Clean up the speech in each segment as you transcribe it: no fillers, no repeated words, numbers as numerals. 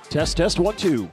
Test, test, 1, 2.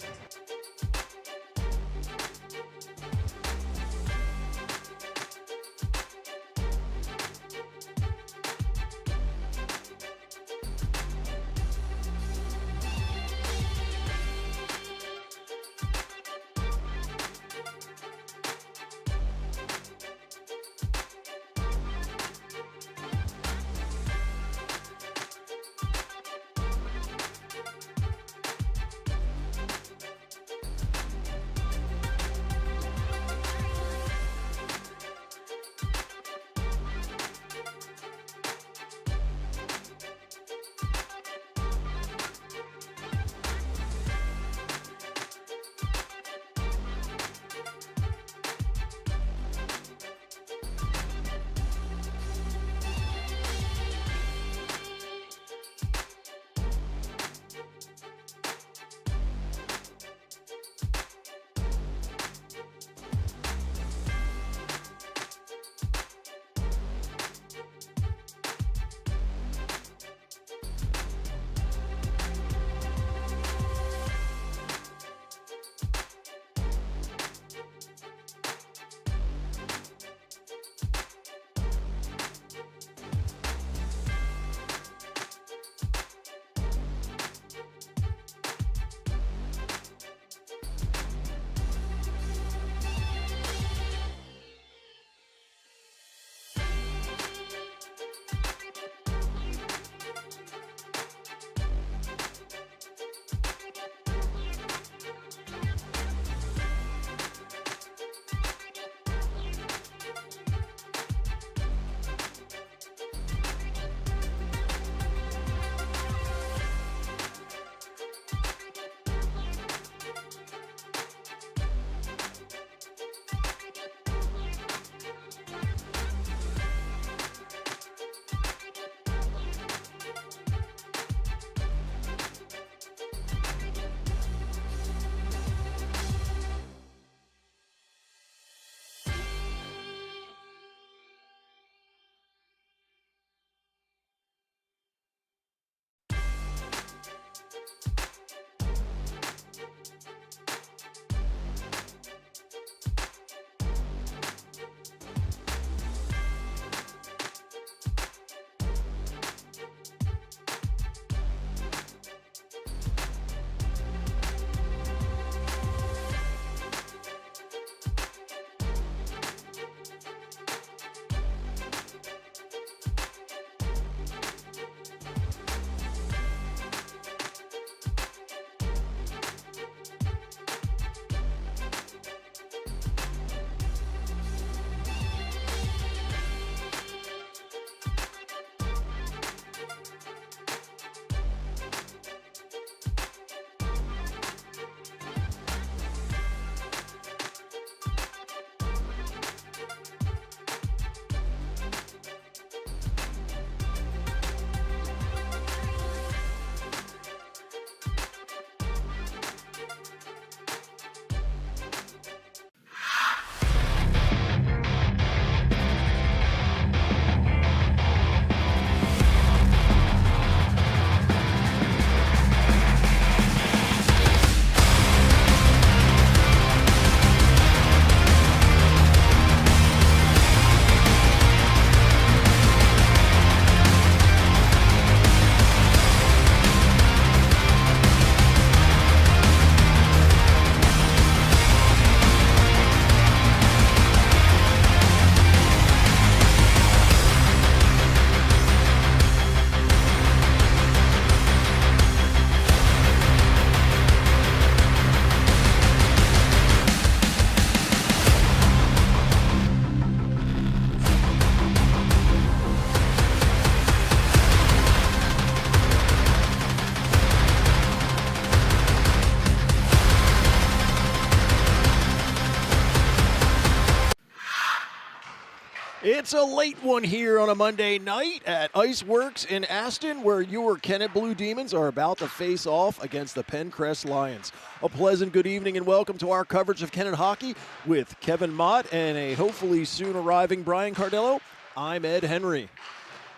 It's a late one here on a Monday night at Iceworks in Aston, where your Kennett Blue Demons are about to face off against the Penncrest Lions. A pleasant good evening and welcome to our coverage of Kennett hockey with Kevin Mott and a hopefully soon arriving Brian Cardello. I'm Ed Henry.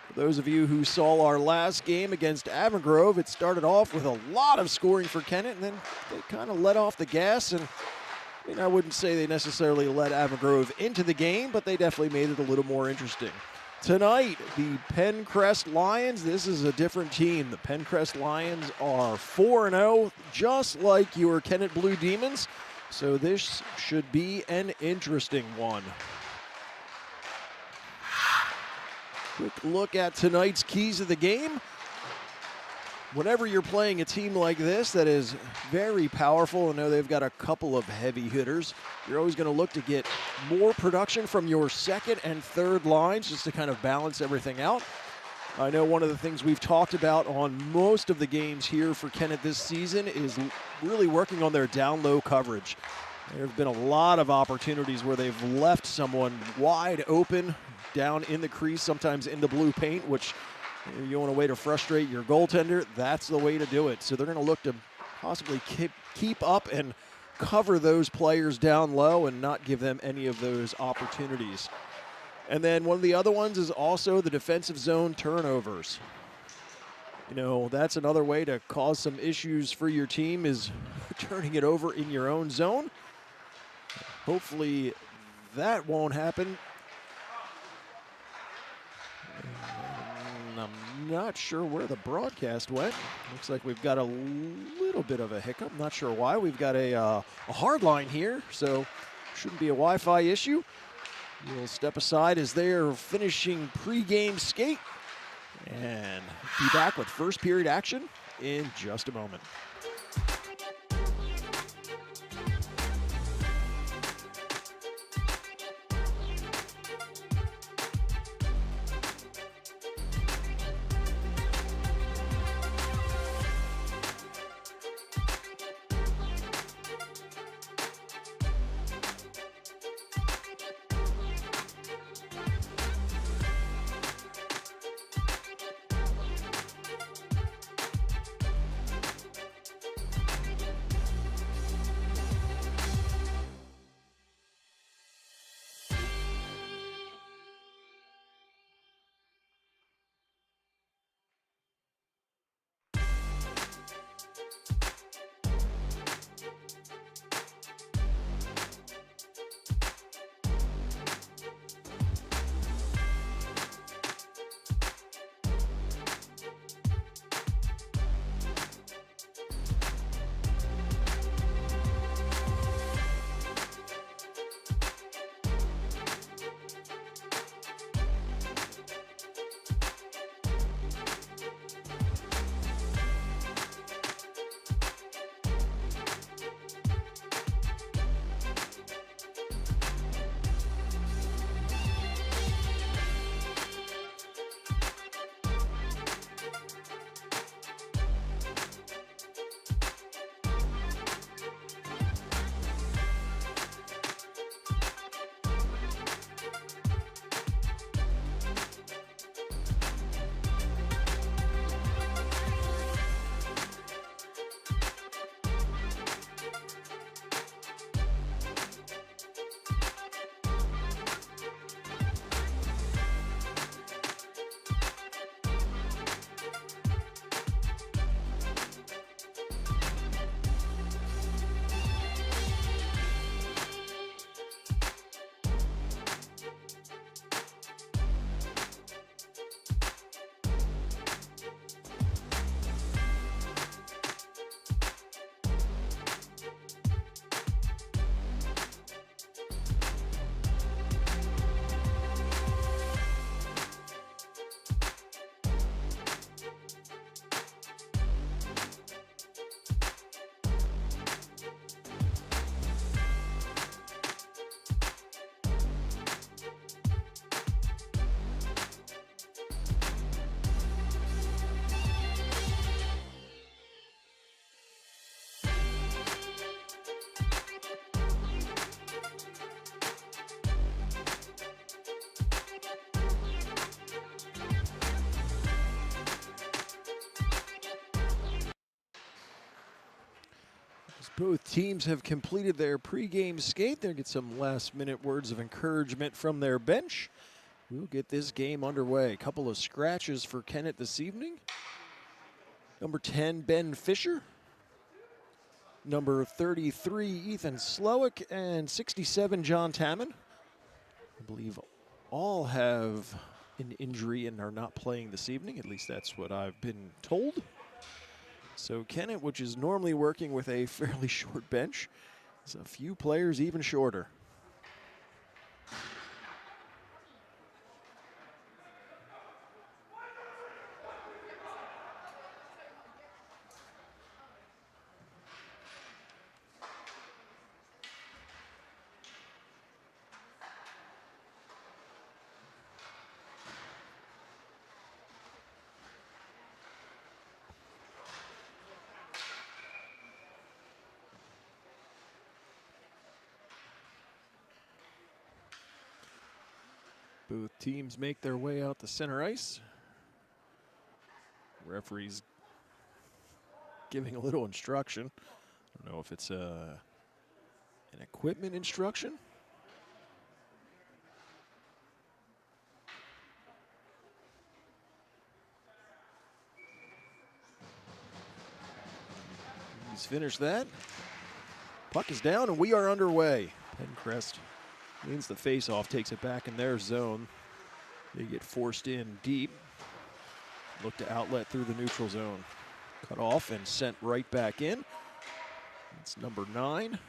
For those of you who saw our last game against Avon Grove, it started off with a lot of scoring for Kennett, and then they kind of let off the gas. And I mean, I wouldn't say they necessarily let Avon Grove into the game, but they definitely made it a little more interesting. Tonight, the Penncrest Lions, this is a different team. The Penncrest Lions are 4-0, just like your Kennett Blue Demons. So this should be an interesting one. Quick look at tonight's keys of the game. Whenever you're playing a team like this that is very powerful, I know they've got a couple of heavy hitters, you're always going to look to get more production from your second and third lines just to kind of balance everything out. I know one of the things we've talked about on most of the games here for Kennett this season is really working on their down-low coverage. There have been a lot of opportunities where they've left someone wide open down in the crease, sometimes in the blue paint, which you want a way to frustrate your goaltender, that's the way to do it. So they're going to look to possibly keep up and cover those players down low and not give them any of those opportunities. And then one of the other ones is also the defensive zone turnovers. You know, that's another way to cause some issues for your team, is turning it over in your own zone. Hopefully that won't happen. I'm not sure where the broadcast went. Looks like we've got a little bit of a hiccup. Not sure why. We've got a hard line here, so shouldn't be a Wi-Fi issue. We'll step aside as they're finishing pre-game skate and be back with first period action in just a moment. Both teams have completed their pregame skate. They'll get some last-minute words of encouragement from their bench. we'll get this game underway. A couple of scratches for Kennett this evening. Number 10, Ben Fisher. Number 33, Ethan Slowick. And 67, John Tamman. I believe all have an injury and are not playing this evening. At least that's what I've been told. So Kennett, which is normally working with a fairly short bench, is a few players even shorter. Both teams make their way out to center ice. Referee's giving a little instruction. I don't know if it's an equipment instruction. He's finished that. Puck is down and we are underway. Penncrest wins the faceoff, takes it back in their zone. They get forced in deep. Look to outlet through the neutral zone. Cut off and sent right back in. It's number 9.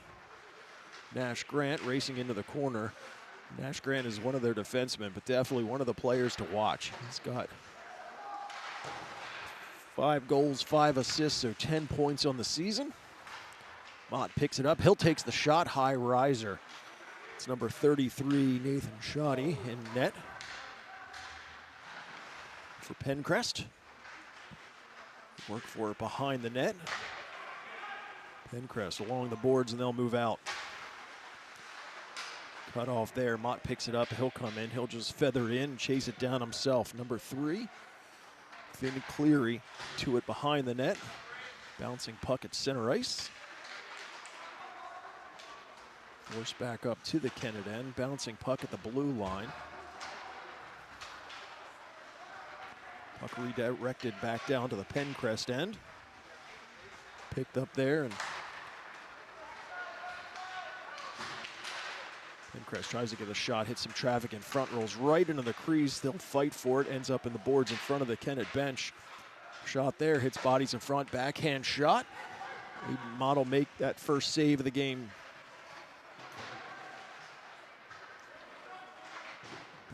Nash Grant racing into the corner. Nash Grant is one of their defensemen, but definitely one of the players to watch. He's got 5 goals, 5 assists, so 10 points on the season. Mott picks it up. Hill takes the shot, high riser. It's number 33, Nathan Shoddy in net for Penncrest. Work for it behind the net. Penncrest along the boards and they'll move out. Cut off there. Mott picks it up. He'll come in. He'll just feather in, chase it down himself. Number 3, Finn Cleary to it behind the net. Bouncing puck at center ice. Forced back up to the Kennett end. Bouncing puck at the blue line. Puck redirected back down to the Penncrest end. Picked up there and Penncrest tries to get a shot, hits some traffic in front, rolls right into the crease. They'll fight for it, ends up in the boards in front of the Kennett bench. Shot there, hits bodies in front, backhand shot. Mott will make that first save of the game.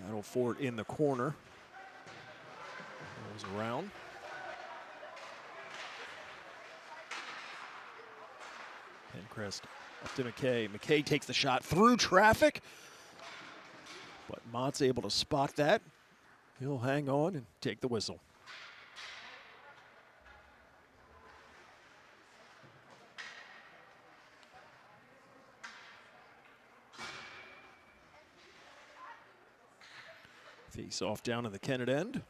Battle for it in the corner. Goes around. Penncrest up to McKay. McKay takes the shot through traffic, but Mott's able to spot that. He'll hang on and take the whistle. Face off down in the Kennett end.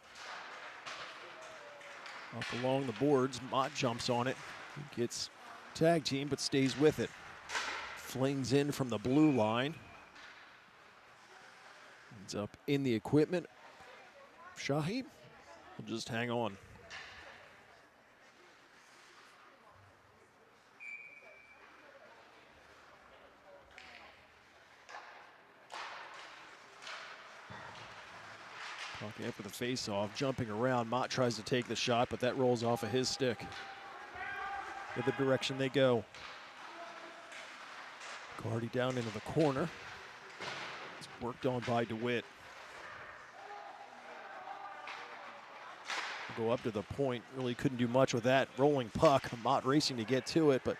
Up along the boards, Mott jumps on it. He gets tag team, but stays with it. Flings in from the blue line. Ends up in the equipment. Shahi will just hang on. After the face-off, jumping around, Mott tries to take the shot, but that rolls off of his stick. In the direction they go. Carty down into the corner. It's worked on by DeWitt. Go up to the point, really couldn't do much with that. Rolling puck, Mott racing to get to it, but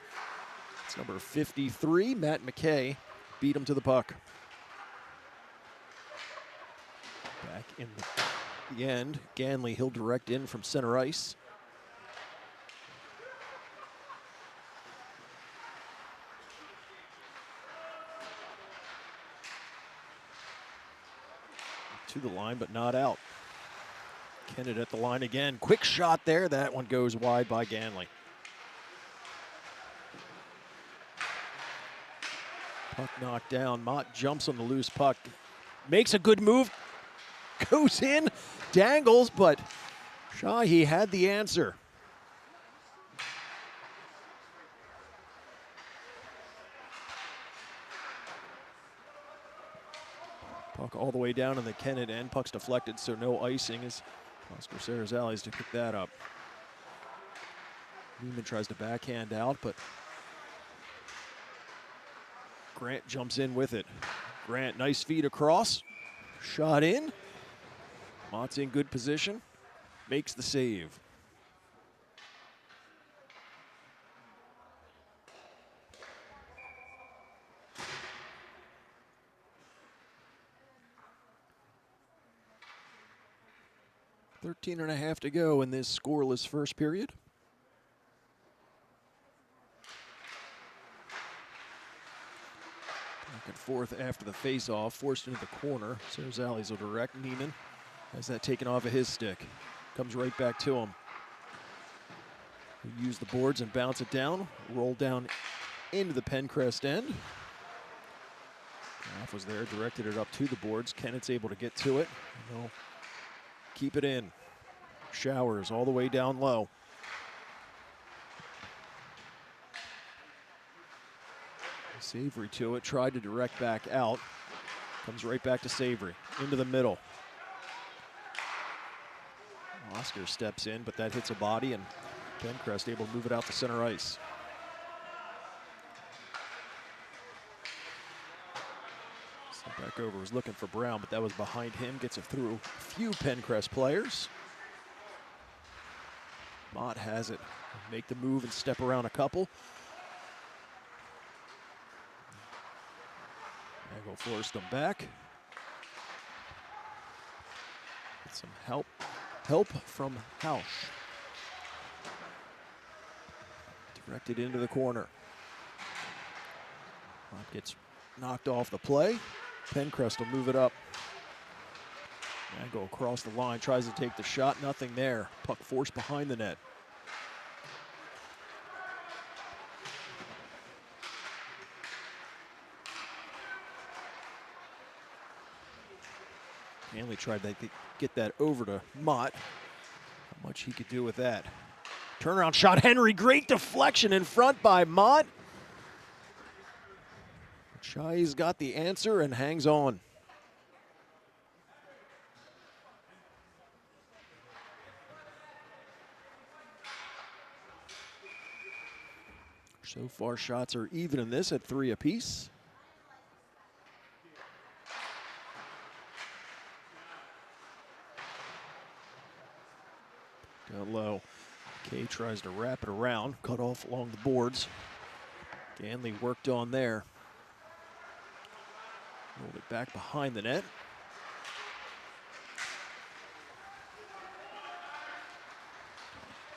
it's number 53, Matt McKay, beat him to the puck. Back in the end, Ganley, he'll direct in from center ice. To the line, but not out. Kennett at the line again. Quick shot there. That one goes wide by Ganley. Puck knocked down. Mott jumps on the loose puck. Makes a good move. goes in, dangles, but Shahi had the answer. Puck all the way down in the Kennett end. Puck's deflected, so no icing as Oscar Ceresales to pick that up. Neiman tries to backhand out, but Grant jumps in with it. Grant, nice feed across. Shot in. Mott's in good position. Makes the save. Thirteen and a half to go in this scoreless first period. Back and forth after the face-off, forced into the corner. Ceresales will direct. Neiman has that taken off of his stick. Comes right back to him. He'll use the boards and bounce it down. Roll down into the Penncrest end. Graff was there, directed it up to the boards. Kennett's able to get to it. They'll keep it in. Showers all the way down low. Savory to it, tried to direct back out. Comes right back to Savory, into the middle. Oscar steps in, but that hits a body, and Penncrest able to move it out to center ice. Step back over, was looking for Brown, but that was behind him. Gets it through a few Penncrest players. Mott has it. Make the move and step around a couple. Angle forced him back. Get some help from Hausch. Directed into the corner. Mott gets knocked off the play. Penncrest will move it up. Angle across the line, tries to take the shot, nothing there. Puck forced behind the net. Hanley tried to get that over to Mott. How much he could do with that. Turnaround shot, Henry, great deflection in front by Mott. Shahi's got the answer and hangs on. So far, shots are even in this at 3 apiece. Down low. Kay tries to wrap it around, cut off along the boards. Ganley worked on there. Rolled it back behind the net.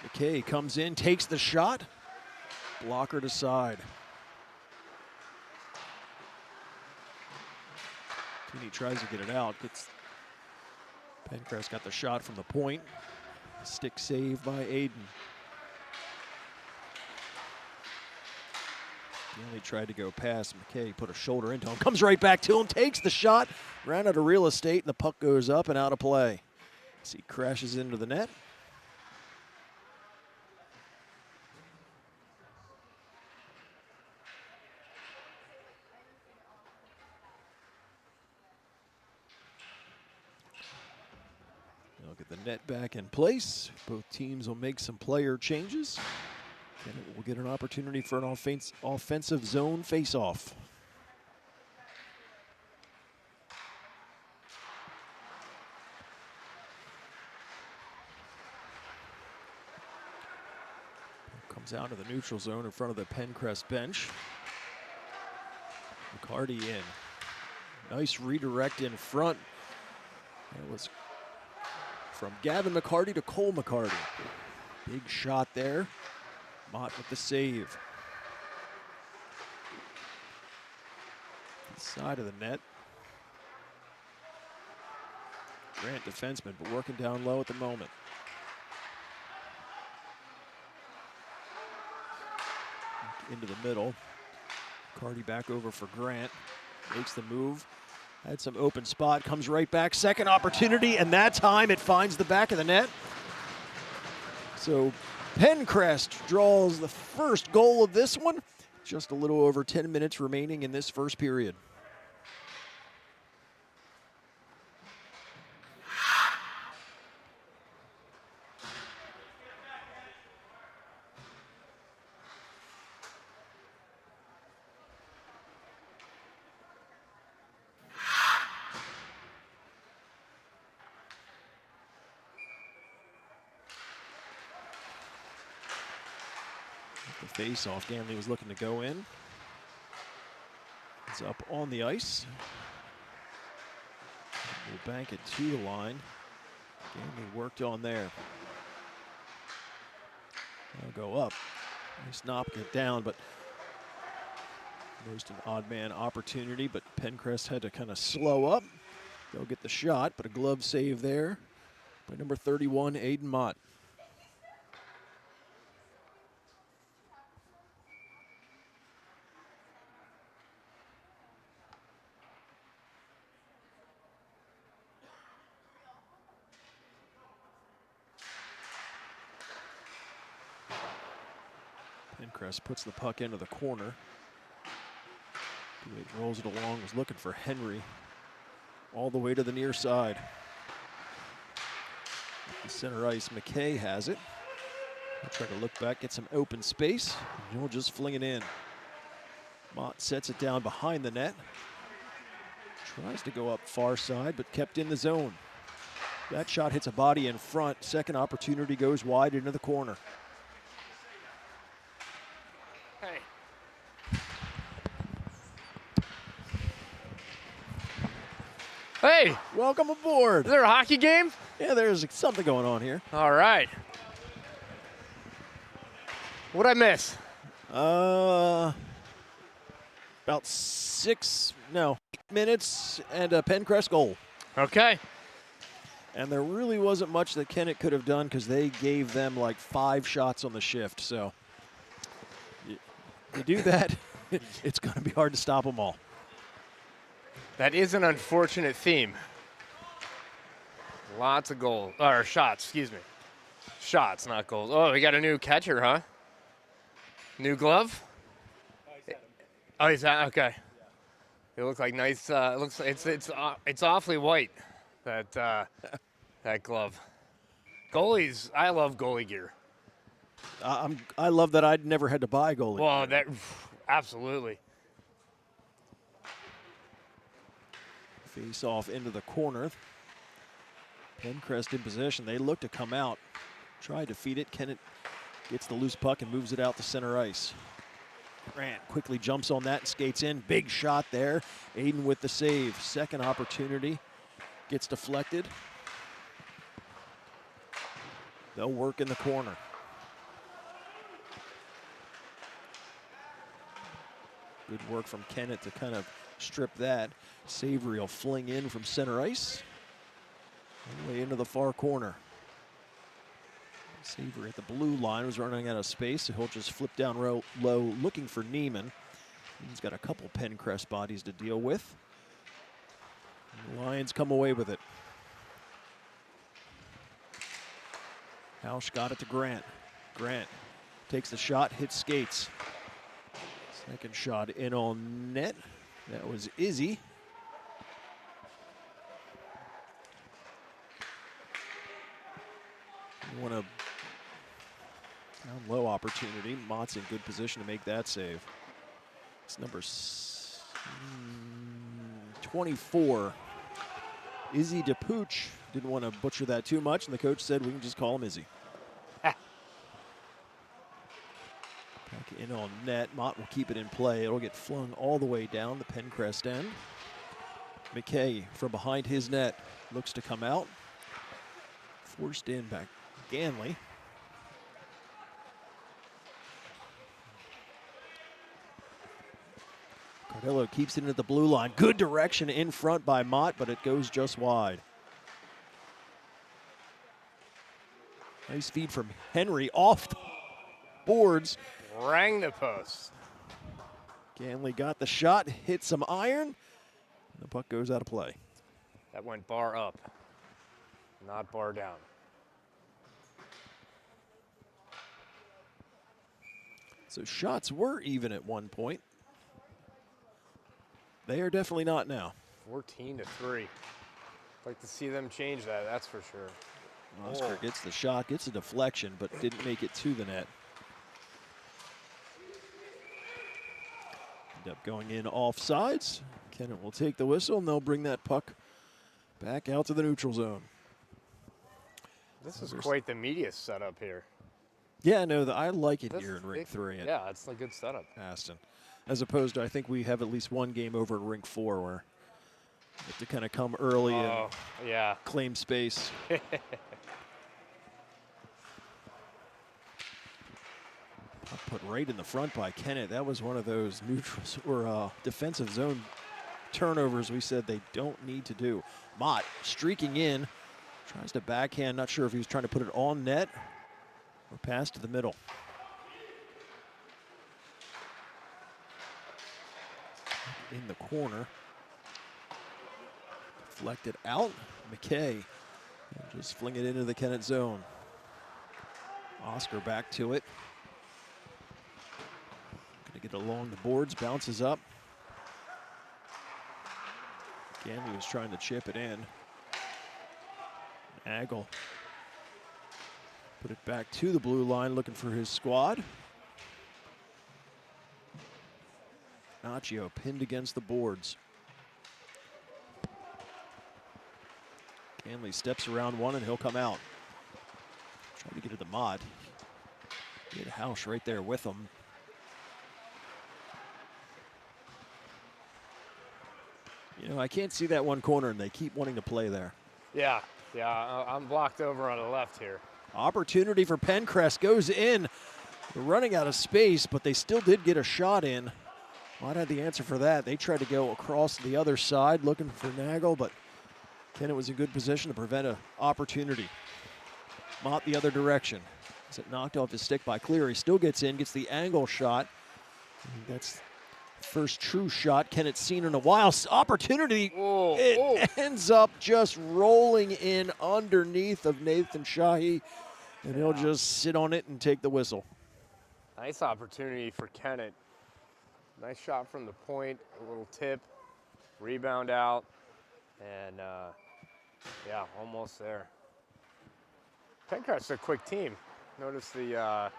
McKay comes in, takes the shot. Blocker to side. Tooney tries to get it out. Penncrest got the shot from the point. Stick save by Aiden. Ganley tried to go past McKay, put a shoulder into him, comes right back to him, takes the shot, ran out of real estate, and the puck goes up and out of play. As he crashes into the net. They'll get the net back in place. Both teams will make some player changes. Kennett will get an opportunity for an offensive zone face-off. Comes out of the neutral zone in front of the Penncrest bench. McCarty in. Nice redirect in front. That was from Gavin McCarty to Cole McCarty. Big shot there. Mott with the save. Side of the net. Grant defenseman, but working down low at the moment. Into the middle. McCarty back over for Grant. Makes the move. Had some open spot, comes right back. Second opportunity, and that time it finds the back of the net. So Penncrest draws the first goal of this one. Just a little over 10 minutes remaining in this first period. The face-off, Ganley was looking to go in. It's up on the ice. We'll bank it to the line. Ganley worked on there. They'll go up. Nice knock it down, but most an odd man opportunity, but Penncrest had to kind of slow up. They'll get the shot, but a glove save there by number 31, Aiden Mott. Penncrest puts the puck into the corner. He rolls it along, was looking for Henry all the way to the near side. The center ice, McKay has it. He'll try to look back, get some open space, and he'll just fling it in. Mott sets it down behind the net. Tries to go up far side, but kept in the zone. That shot hits a body in front. Second opportunity goes wide into the corner. Hey! Welcome aboard. Is there a hockey game? Yeah, there's something going on here. All right. What'd I miss? About 8 minutes and a Penncrest goal. Okay. And there really wasn't much that Kennett could have done because they gave them like 5 shots on the shift. So you do that, it's going to be hard to stop them all. That is an unfortunate theme. Lots of goals, or shots, excuse me. Shots, not goals. Oh, we got a new catcher, huh? New glove? Oh, he's that okay. It looks like nice. It looks it's awfully white. That that glove. Goalies, I love goalie gear. I love that I'd never had to buy goalie. Well, that absolutely. Face off into the corner. Penncrest in possession. They look to come out. Try to feed it. Kennett gets the loose puck and moves it out to center ice. Grant quickly jumps on that and skates in. Big shot there. Aiden with the save. Second opportunity. Gets deflected. They'll work in the corner. Good work from Kennett to kind of strip that. Savory will fling in from center ice. All the way into the far corner. Savory at the blue line was running out of space, so he'll just flip down low looking for Neiman. He's got a couple Penncrest bodies to deal with. The Lions come away with it. Hausch got it to Grant. Grant takes the shot, hits skates. Second shot in on net. That was Izzy. You want a down low opportunity. Mott's in good position to make that save. It's number 24. Izzy DePooch didn't want to butcher that too much, and the coach said we can just call him Izzy. Back in on net. Mott will keep it in play. It'll get flung all the way down the Penncrest end. McKay from behind his net looks to come out. Forced in back Ganley. Cardello keeps it into the blue line. Good direction in front by Mott, but it goes just wide. Nice feed from Henry off the boards. Rang the post. Ganley got the shot, hit some iron. The puck goes out of play. That went bar up, not bar down. So shots were even at one point. They are definitely not now. 14-3. I'd like to see them change that, that's for sure. Oscar gets the shot, gets a deflection, but didn't make it to the net. End up going in offsides. Kennett will take the whistle, and they'll bring that puck back out to the neutral zone. This is quite the media setup here. Yeah, no, I like it here in Rink 3. Yeah, it's a good setup. Aston. As opposed to, I think we have at least one game over at Rink 4 where you have to kind of come early and claim space. Put right in the front by Kennett. That was one of those neutrals or defensive zone turnovers we said they don't need to do. Mott streaking in, tries to backhand. Not sure if he was trying to put it on net or pass to the middle. In the corner. Deflected out. McKay just fling it into the Kennett zone. Oscar back to it. Gonna get along the boards, bounces up. Ganley was trying to chip it in. Agel put it back to the blue line, looking for his squad. Nacho pinned against the boards. Ganley steps around one and he'll come out. Trying to get to the Mott. Get Hausch right there with him. You know, I can't see that one corner, and they keep wanting to play there. Yeah, I'm blocked over on the left here. Opportunity for Penncrest goes in. They're running out of space, but they still did get a shot in. Mott had the answer for that. They tried to go across the other side looking for Nagel, but Kennett was in good position to prevent an opportunity. Mott the other direction. As it knocked off his stick by Cleary. Still gets in, gets the angle shot. That's first true shot Kennett's seen in a while. Opportunity. It ends up just rolling in underneath of Nathan Shahi, and he'll just sit on it and take the whistle. Nice opportunity for Kennett. Nice shot from the point, a little tip, rebound out, and yeah, almost there. Penncrest is a quick team. Notice they're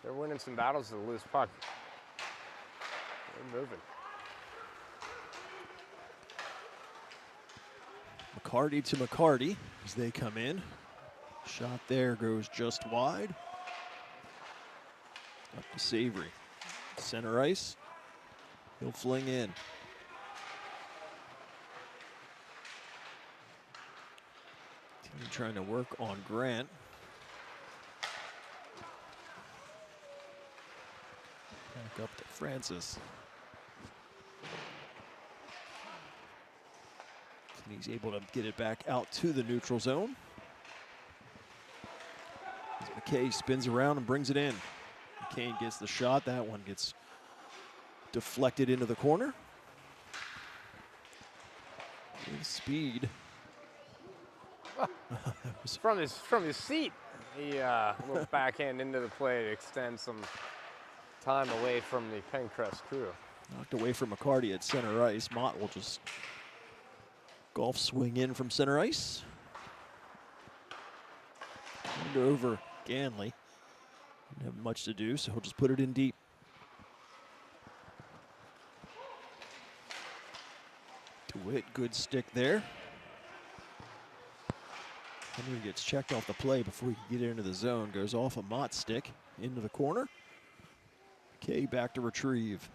winning some battles with the loose puck. They're moving. McCarty to McCarty as they come in. Shot there goes just wide. Up to Savory. Center ice. He'll fling in. Team trying to work on Grant. Back up to Francis. And he's able to get it back out to the neutral zone. As McKay spins around and brings it in. McCain gets the shot. That one gets deflected into the corner. With speed. From his seat, he little backhand into the play to extend some time away from the Penncrest crew. Knocked away from McCarty at center ice. Mott will just golf swing in from center ice. And over Ganley. Didn't have much to do, so he'll just put it in deep. DeWitt, good stick there. Henry gets checked off the play before he can get into the zone. Goes off a Mott stick into the corner. Kay back to retrieve.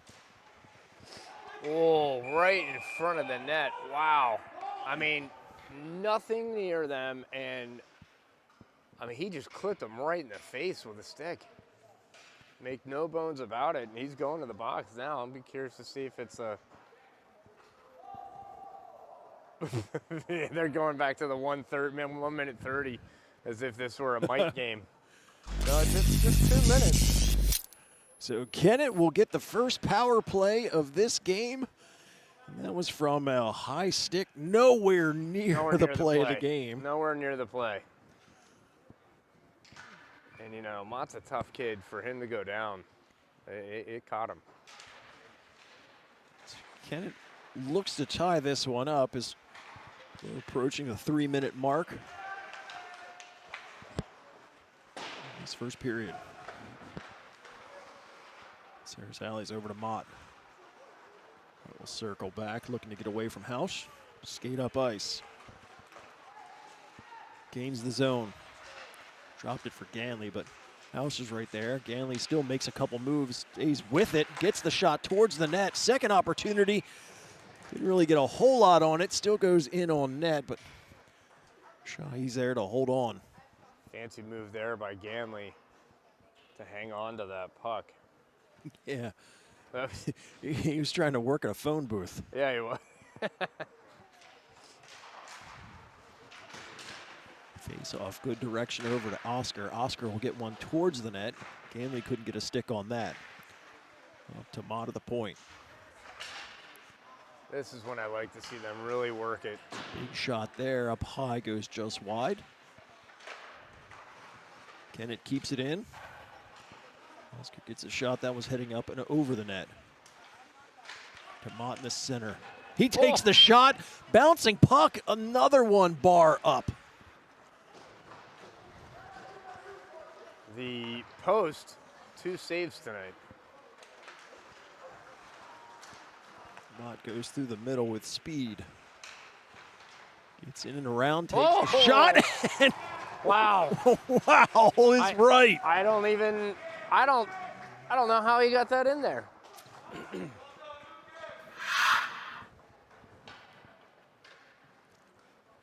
Oh, right in front of the net. Wow. I mean, nothing near them, and I mean, he just clipped him right in the face with a stick. Make no bones about it, and he's going to the box now. I'll be curious to see if it's a... They're going back to the 1 minute 30 as if this were a Mike game. No, it's just 2 minutes. So Kennett will get the first power play of this game. And that was from a high stick, nowhere near the play of the game. Nowhere near the play. And, you know, Mott's a tough kid. For him to go down, it caught him. Kennett looks to tie this one up as we're approaching the 3-minute mark. This first period. Sarah's Alley's over to Mott. We'll circle back, looking to get away from Hausch. Skate up ice. Gains the zone. Dropped it for Ganley, but Hausch is right there. Ganley still makes a couple moves, stays with it, gets the shot towards the net. Second opportunity. Didn't really get a whole lot on it. Still goes in on net, but Shahi's there to hold on. Fancy move there by Ganley to hang on to that puck. Yeah. He was trying to work at a phone booth. Yeah, he was. Face off, good direction over to Oscar. Oscar will get one towards the net. Ganley couldn't get a stick on that. Up to Mott at the point. This is when I like to see them really work it. Big shot there, up high, goes just wide. Kennett keeps it in. Oscar gets a shot that was heading up and over the net. To Mott in the center. He takes the shot, bouncing puck, another one bar up. The post, 2 saves tonight. Mott goes through the middle with speed. Gets in and around, takes the shot. And wow. wow is right. I don't know how he got that in there.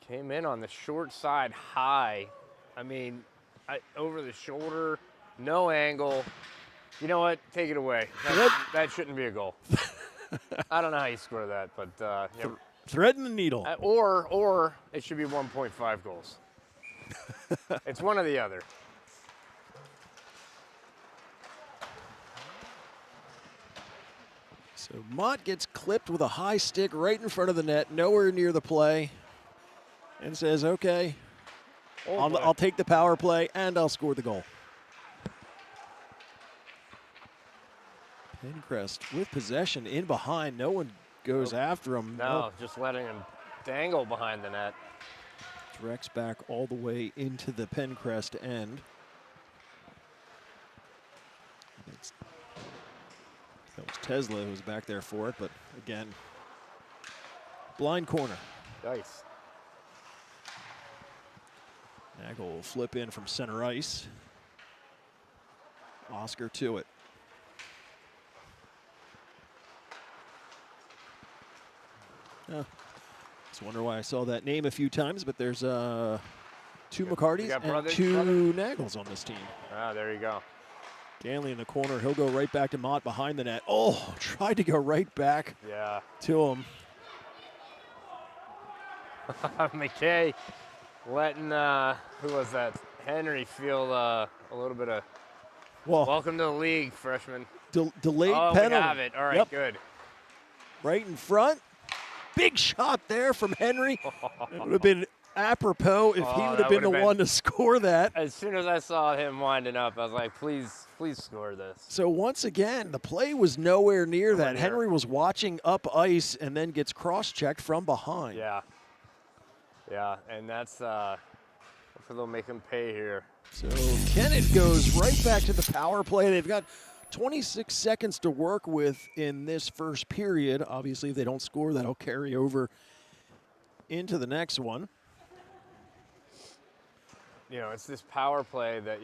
Came in on the short side high. I mean, over the shoulder, no angle. You know what? Take it away. That shouldn't be a goal. I don't know how you score that, but yeah. Threading the needle. Or it should be 1.5 goals. It's one or the other. So Mott gets clipped with a high stick right in front of the net, nowhere near the play, and says, okay, I'll take the power play and I'll score the goal. Penncrest with possession in behind. No one goes after him. No, just letting him dangle behind the net. Directs back all the way into the Penncrest end. That was Tesla who was back there for it, but again, blind corner. Nice. Nagel will flip in from center ice. Oscar to it. Just wonder why I saw that name a few times, but there's 2 McCartys and 2 Nagels on this team. Ah, there you go. Ganley in the corner. He'll go right back to Mott behind the net. Oh, tried to go right back to him. McKay letting, who was that? Henry feel a little bit of, welcome to the league, freshman. Delayed penalty. We have it. All right, good. Right in front. Big shot there from Henry. It would have been apropos if he would have been the one to score that. As soon as I saw him winding up, I was like, please score this. So once again, the play was nowhere near that. Henry was watching up ice and then gets cross-checked from behind. Yeah, and that's, hopefully they'll make him pay here. So Kennett goes right back to the power play. They've got 26 seconds to work with in this first period. Obviously, if they don't score, that'll carry over into the next one. You know, it's this power play that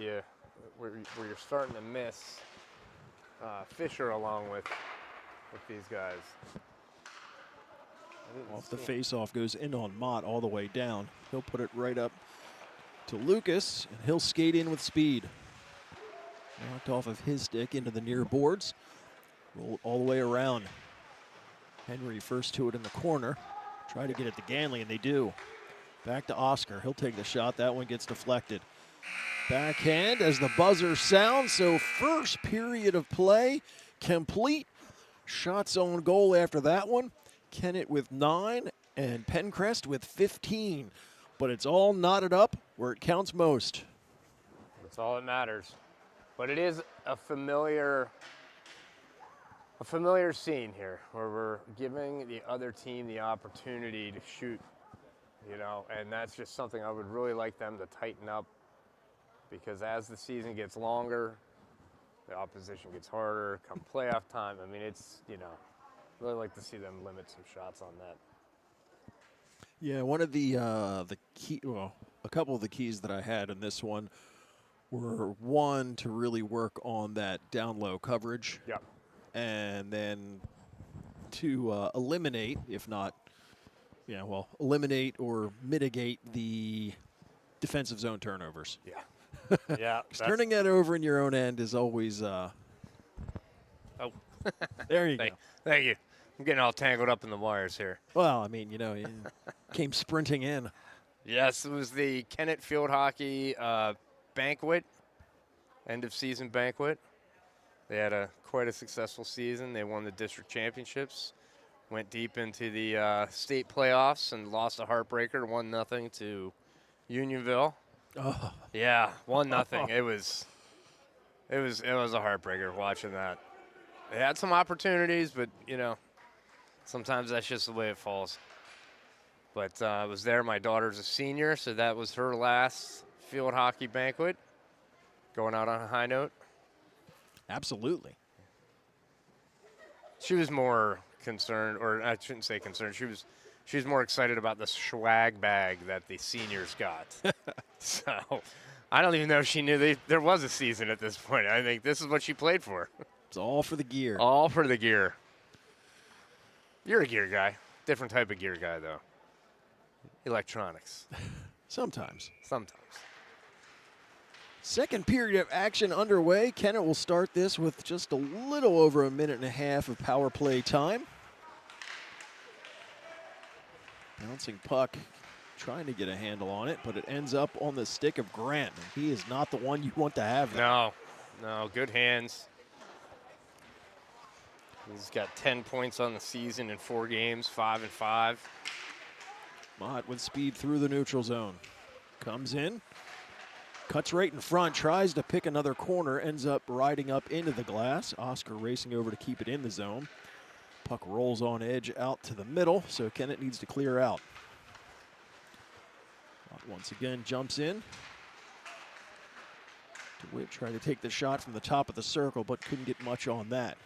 where you're starting to miss Fisher along with these guys. Off the face-off goes in on Mott all the way down. He'll put it right up to Lucas, and he'll skate in with speed. Knocked off of his stick into the near boards. Roll all the way around. Henry first to it in the corner. Try to get it to Ganley, and they do. Back to Oscar. He'll take the shot. That one gets deflected. Backhand as the buzzer sounds. So first period of play complete. Shots on goal after that one. Kennett with 9, and Penncrest with 15. But it's all knotted up where it counts most. That's all that matters. But it is a familiar scene here where we're giving the other team the opportunity to shoot, and that's just something I would really like them to tighten up, because as the season gets longer, the opposition gets harder. Come playoff time, I mean, it's, really like to see them limit some shots on that. Yeah, one of the key, well, a couple of the keys that I had in this one were, one, to really work on that down low coverage. Yep. And then to eliminate, if not, eliminate or mitigate the defensive zone turnovers. Yeah. Yeah. Turning that over in your own end is always. Oh. There you go. Thank you. I'm getting all tangled up in the wires here. Well, I mean, you came sprinting in. Yes, it was the Kennett Field Hockey banquet, end of season banquet. They had quite a successful season. They won the district championships, went deep into the state playoffs, and lost a heartbreaker, 1-0 to Unionville. Oh. Yeah, 1-0. It was a heartbreaker watching that. They had some opportunities, but sometimes that's just the way it falls. But I was there. My daughter's a senior, so that was her last field hockey banquet. Going out on a high note. Absolutely. She was more concerned, or I shouldn't say concerned. She was more excited about the swag bag that the seniors got. So I don't even know if she knew there was a season at this point. I think this is what she played for. It's all for the gear. All for the gear. You're a gear guy. Different type of gear guy, though. Electronics. Sometimes. Second period of action underway. Kennett will start this with just a little over a minute and a half of power play time. Bouncing puck, trying to get a handle on it, but it ends up on the stick of Grant. And he is not the one you want to have there. No, good hands. He's got 10 points on the season in 4 games, 5-5. Mott with speed through the neutral zone. Comes in, cuts right in front, tries to pick another corner, ends up riding up into the glass. Oscar racing over to keep it in the zone. Puck rolls on edge out to the middle, so Kennett needs to clear out. Mott once again jumps in. DeWitt tried to take the shot from the top of the circle, but couldn't get much on that.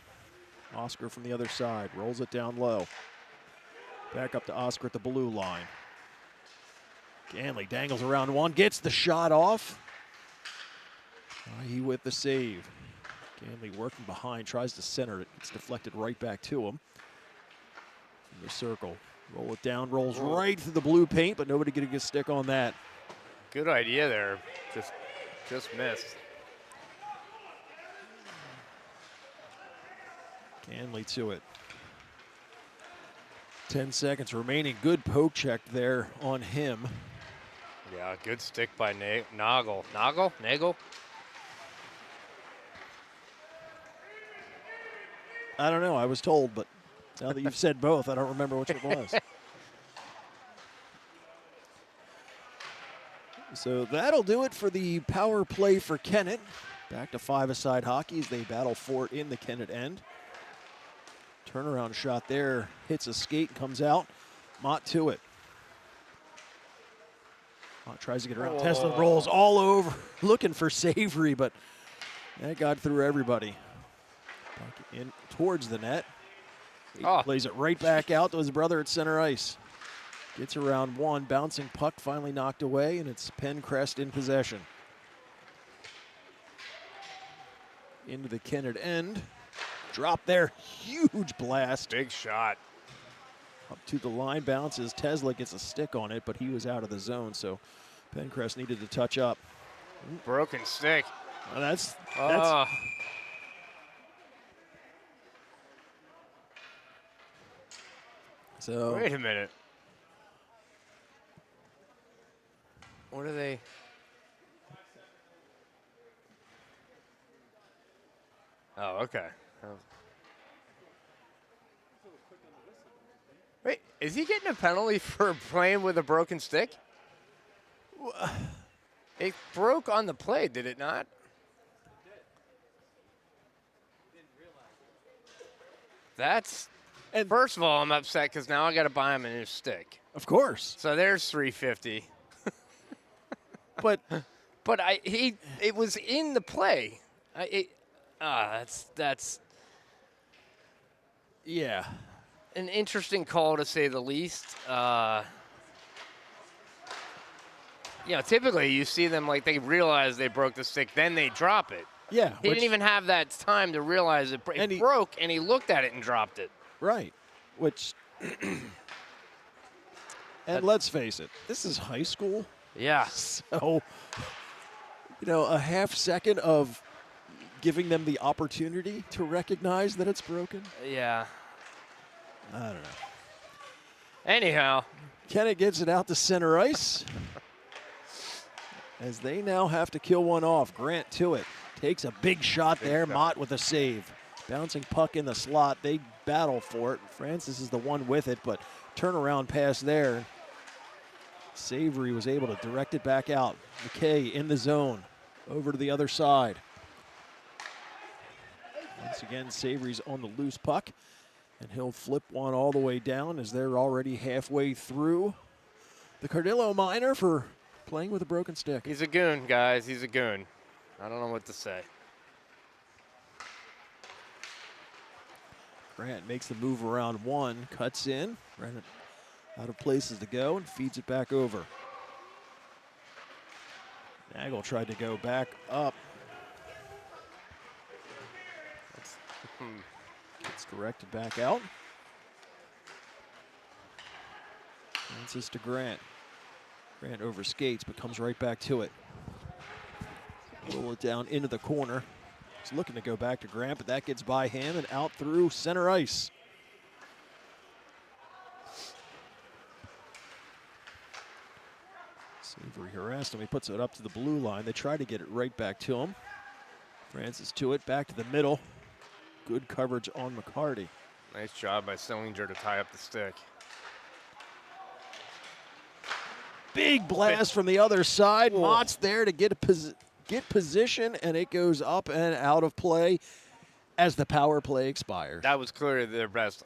Oscar from the other side, rolls it down low. Back up to Oscar at the blue line. Ganley dangles around one, gets the shot off. He with the save. Ganley working behind, tries to center it. It's deflected right back to him. In the circle, roll it down, rolls right through the blue paint, but nobody getting a stick on that. Good idea there, just missed. Ganley to it. 10 seconds remaining. Good poke check there on him. Yeah, good stick by Nagel. Nagel? I don't know. I was told, but now that you've said both, I don't remember which it was. So that'll do it for the power play for Kennett. Back to 5-a-side hockey as they battle for it in the Kennett end. Turnaround shot there, hits a skate, comes out. Mott to it. Mott tries to get around. Tesla rolls all over, looking for Savory, but that got through everybody. Puck in towards the net. He plays it right back out to his brother at center ice. Gets around one, bouncing puck finally knocked away, and it's Penncrest in possession. Into the Kennett end. Drop there, huge blast. Big shot. Up to the line, bounces. Tesla gets a stick on it, but he was out of the zone, so Penncrest needed to touch up. Broken stick. Well, that's so. Wait a minute. What are they? Oh, okay. Wait, is he getting a penalty for playing with a broken stick? It broke on the play, did it not? That's. And First of all, I'm upset because now I got to buy him a new stick. of course, So there's $350. but But it was in the play. That's yeah, an interesting call to say the least. Typically you see them like they realize they broke the stick, then they drop it. yeah. He didn't even have that time to realize it broke, and he looked at it and dropped it. Right, which, and let's face it, this is high school. Yeah. So, a half second of giving them the opportunity to recognize that it's broken. Yeah. I don't know. Anyhow. Kennett gets it out to center ice as they now have to kill one off. Grant to it. Takes a big shot there. Mott with a save. Bouncing puck in the slot. They battle for it. Francis is the one with it, but turnaround pass there. Savory was able to direct it back out. McKay in the zone. Over to the other side. Once again, Savory's on the loose puck, and he'll flip one all the way down as they're already halfway through the Cardillo Minor for playing with a broken stick. He's a goon, guys. He's a goon. I don't know what to say. Grant makes the move around one, cuts in, ran it out of places to go, and feeds it back over. Nagel tried to go back up. Gets directed back out. Francis to Grant. Grant over skates, but comes right back to it. Roll it down into the corner. He's looking to go back to Grant, but that gets by him and out through center ice. Savory harassed him. He puts it up to the blue line. They try to get it right back to him. Francis to it, back to the middle. Good coverage on McCarty. Nice job by Sillinger to tie up the stick. Big blast from the other side. Mott's there to get position, and it goes up and out of play as the power play expires. That was clearly their best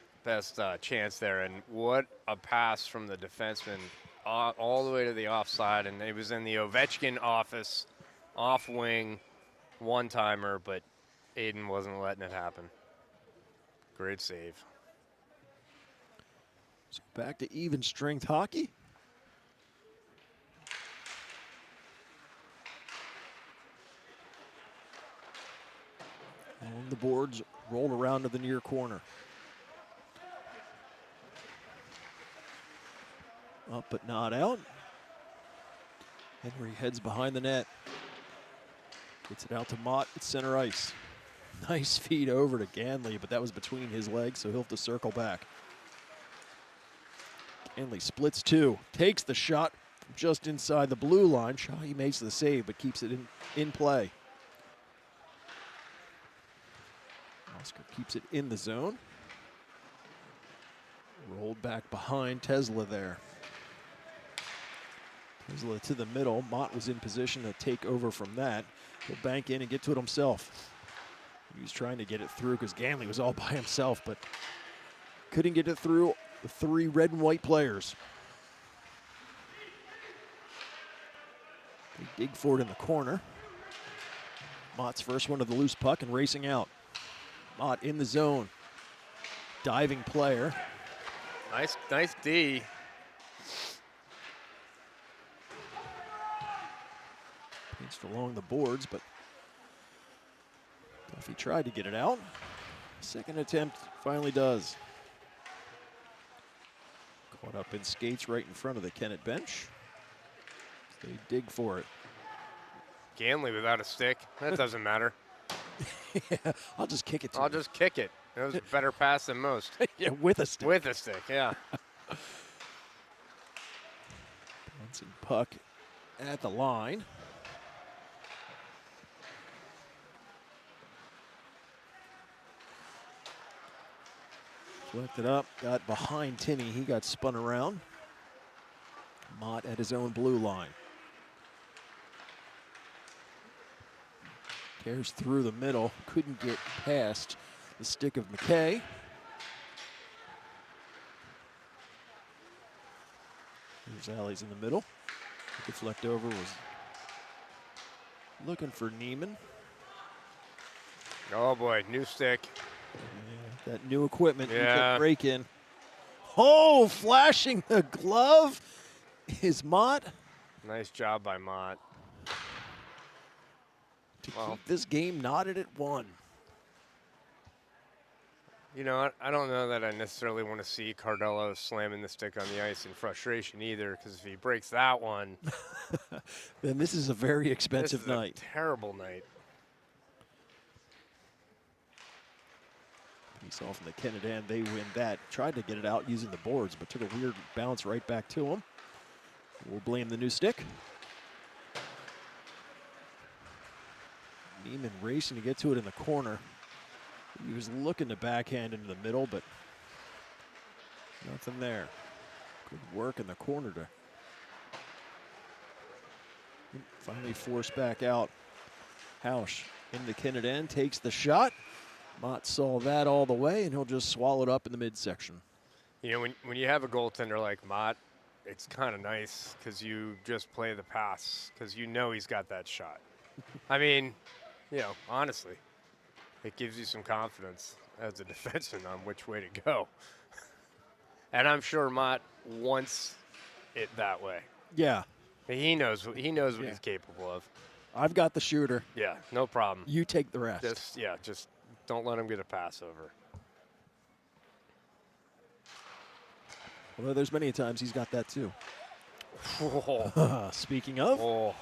chance there, and what a pass from the defenseman all the way to the offside, and it was in the Ovechkin office, off wing, one-timer, but Aiden wasn't letting it happen. Great save. So back to even strength hockey. And the boards roll around to the near corner. Up but not out. Henry heads behind the net. Gets it out to Mott at center ice. Nice feed over to Ganley, but that was between his legs, so he'll have to circle back. Ganley splits two, takes the shot from just inside the blue line. Shahi makes the save, but keeps it in play. Oscar keeps it in the zone. Rolled back behind Tesla there. Tesla to the middle. Mott was in position to take over from that. He'll bank in and get to it himself. He was trying to get it through because Ganley was all by himself, but couldn't get it through the three red and white players. They dig for it in the corner. Mott's first one to the loose puck and racing out. Mott in the zone. Diving player. Nice D. Pinched along the boards, but Duffy tried to get it out. Second attempt finally does. Caught up in skates right in front of the Kennett bench. They dig for it. Ganley without a stick. That doesn't matter. Yeah, I'll just kick it to I'll him. just kick it. It was a better pass than most. Yeah, with a stick. With a stick, yeah. Bouncing puck at the line. Deflected up, got behind Tinney. He got spun around. Mott at his own blue line. Tears through the middle, couldn't get past the stick of McKay. There's Alley's in the middle. Deflect over was looking for Neiman. Oh boy, new stick. Yeah, that new equipment. Yeah. You can break in. Oh, flashing the glove is Mott. Nice job by Mott. To keep this game knotted at 1. You know, I don't know that I necessarily want to see Cardello slamming the stick on the ice in frustration either, because if he breaks that one, then this is a very expensive this is night. a terrible night. Piece off in the Kennett end. They win that. Tried to get it out using the boards, but took a weird bounce right back to him. We'll blame the new stick. Neiman racing to get to it in the corner. He was looking to backhand into the middle, but nothing there. Good work in the corner to finally force back out. Hausch in the Kennett end, takes the shot. Mott saw that all the way, and he'll just swallow it up in the midsection. You know, when you have a goaltender like Mott, it's kind of nice because you just play the pass because you know he's got that shot. I mean, you know, honestly, it gives you some confidence as a defenseman on which way to go. And I'm sure Mott wants it that way. Yeah. He knows what he's capable of. I've got the shooter. Yeah, no problem. You take the rest. Just don't let him get a pass over. Although there's many times he's got that too. Oh. Speaking of, Oh.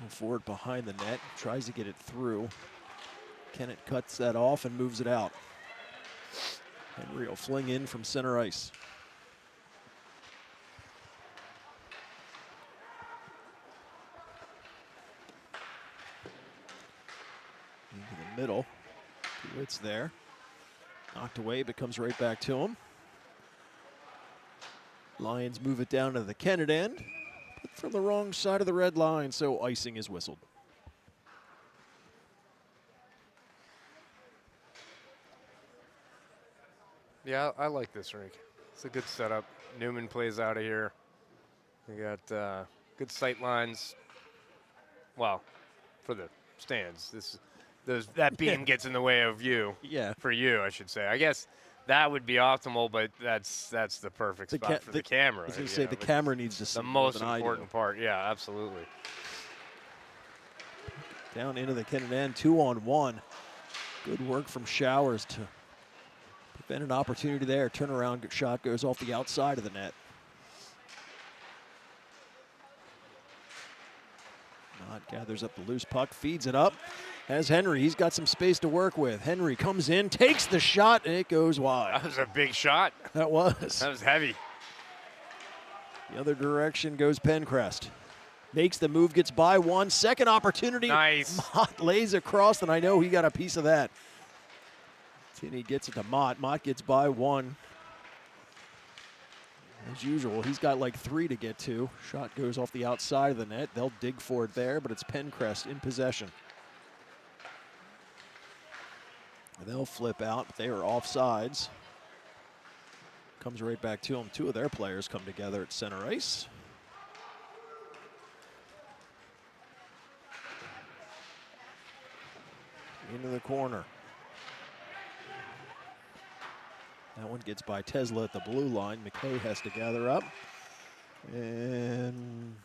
forward behind the net, tries to get it through. Kennett cuts that off and moves it out. Henry will fling in from center ice. Into the middle. It's there. Knocked away, but comes right back to him. Lions move it down to the Kennett end, but from the wrong side of the red line, so icing is whistled. Yeah, I like this rink. It's a good setup. Newman plays out of here. We got good sight lines. Well, for the stands. That beam gets in the way of you. Yeah. For you, I should say. I guess that would be optimal, but that's the perfect spot for the camera. I was going to say the camera needs to see the most more than important part. Yeah, absolutely. Down into the Kennett end, 2-on-1. Good work from Showers to prevent an opportunity there. Turnaround shot goes off the outside of the net. Mott gathers up the loose puck, feeds it up. Has Henry, he's got some space to work with. Henry comes in, takes the shot, and it goes wide. That was a big shot. That was. That was heavy. The other direction goes Penncrest. Makes the move, gets by one. Second opportunity. Nice. Mott lays across, and I know he got a piece of that. Tinney gets it to Mott. Mott gets by one. As usual, he's got like 3 to get to. Shot goes off the outside of the net. They'll dig for it there, but it's Penncrest in possession. They'll flip out, but they are offsides. Comes right back to them. 2 of their players come together at center ice. Into the corner. That one gets by Tesla at the blue line. McKay has to gather up. And